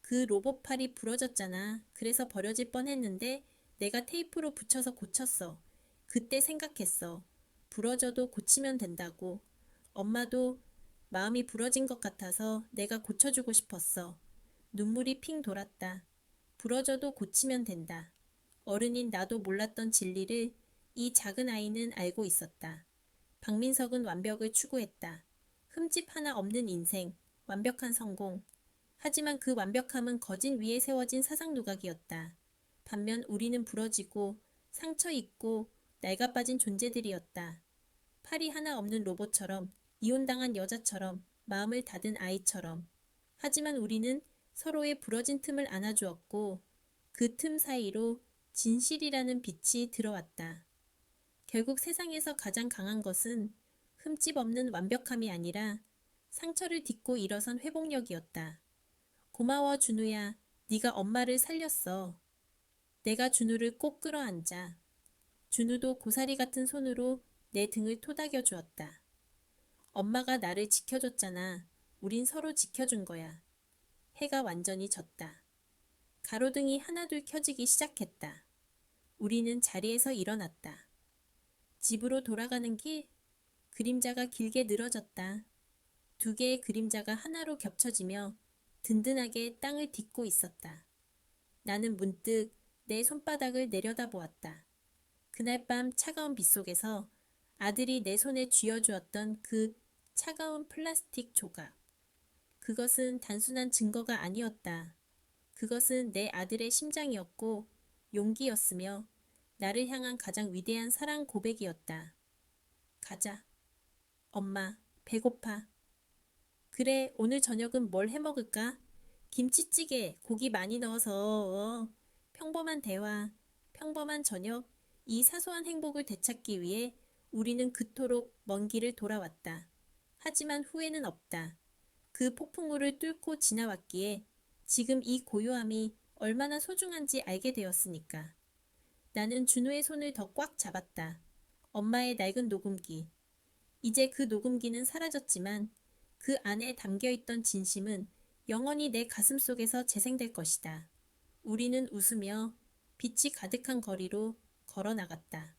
그 로봇 팔이 부러졌잖아. 그래서 버려질 뻔했는데 내가 테이프로 붙여서 고쳤어. 그때 생각했어. 부러져도 고치면 된다고. 엄마도 마음이 부러진 것 같아서 내가 고쳐주고 싶었어. 눈물이 핑 돌았다. 부러져도 고치면 된다. 어른인 나도 몰랐던 진리를 이 작은 아이는 알고 있었다. 박민석은 완벽을 추구했다. 흠집 하나 없는 인생, 완벽한 성공. 하지만 그 완벽함은 거진 위에 세워진 사상 누각이었다. 반면 우리는 부러지고 상처 입고 낡아 빠진 존재들이었다. 팔이 하나 없는 로봇처럼, 이혼당한 여자처럼, 마음을 닫은 아이처럼. 하지만 우리는 서로의 부러진 틈을 안아주었고 그 틈 사이로 진실이라는 빛이 들어왔다. 결국 세상에서 가장 강한 것은 흠집 없는 완벽함이 아니라 상처를 딛고 일어선 회복력이었다. 고마워 준우야. 네가 엄마를 살렸어. 내가 준우를 꼭 끌어안자. 준우도 고사리 같은 손으로 내 등을 토닥여 주었다. 엄마가 나를 지켜줬잖아. 우린 서로 지켜준 거야. 해가 완전히 졌다. 가로등이 하나둘 켜지기 시작했다. 우리는 자리에서 일어났다. 집으로 돌아가는 길, 그림자가 길게 늘어졌다. 두 개의 그림자가 하나로 겹쳐지며 든든하게 땅을 딛고 있었다. 나는 문득 내 손바닥을 내려다보았다. 그날 밤 차가운 빗속에서 아들이 내 손에 쥐어주었던 그 차가운 플라스틱 조각. 그것은 단순한 증거가 아니었다. 그것은 내 아들의 심장이었고 용기였으며 나를 향한 가장 위대한 사랑 고백이었다. 가자. 엄마, 배고파. 그래, 오늘 저녁은 뭘 해 먹을까? 김치찌개, 고기 많이 넣어서. 평범한 대화, 평범한 저녁, 이 사소한 행복을 되찾기 위해 우리는 그토록 먼 길을 돌아왔다. 하지만 후회는 없다. 그 폭풍우를 뚫고 지나왔기에 지금 이 고요함이 얼마나 소중한지 알게 되었으니까. 나는 준우의 손을 더 꽉 잡았다. 엄마의 낡은 녹음기. 이제 그 녹음기는 사라졌지만 그 안에 담겨있던 진심은 영원히 내 가슴 속에서 재생될 것이다. 우리는 웃으며 빛이 가득한 거리로 걸어 나갔다.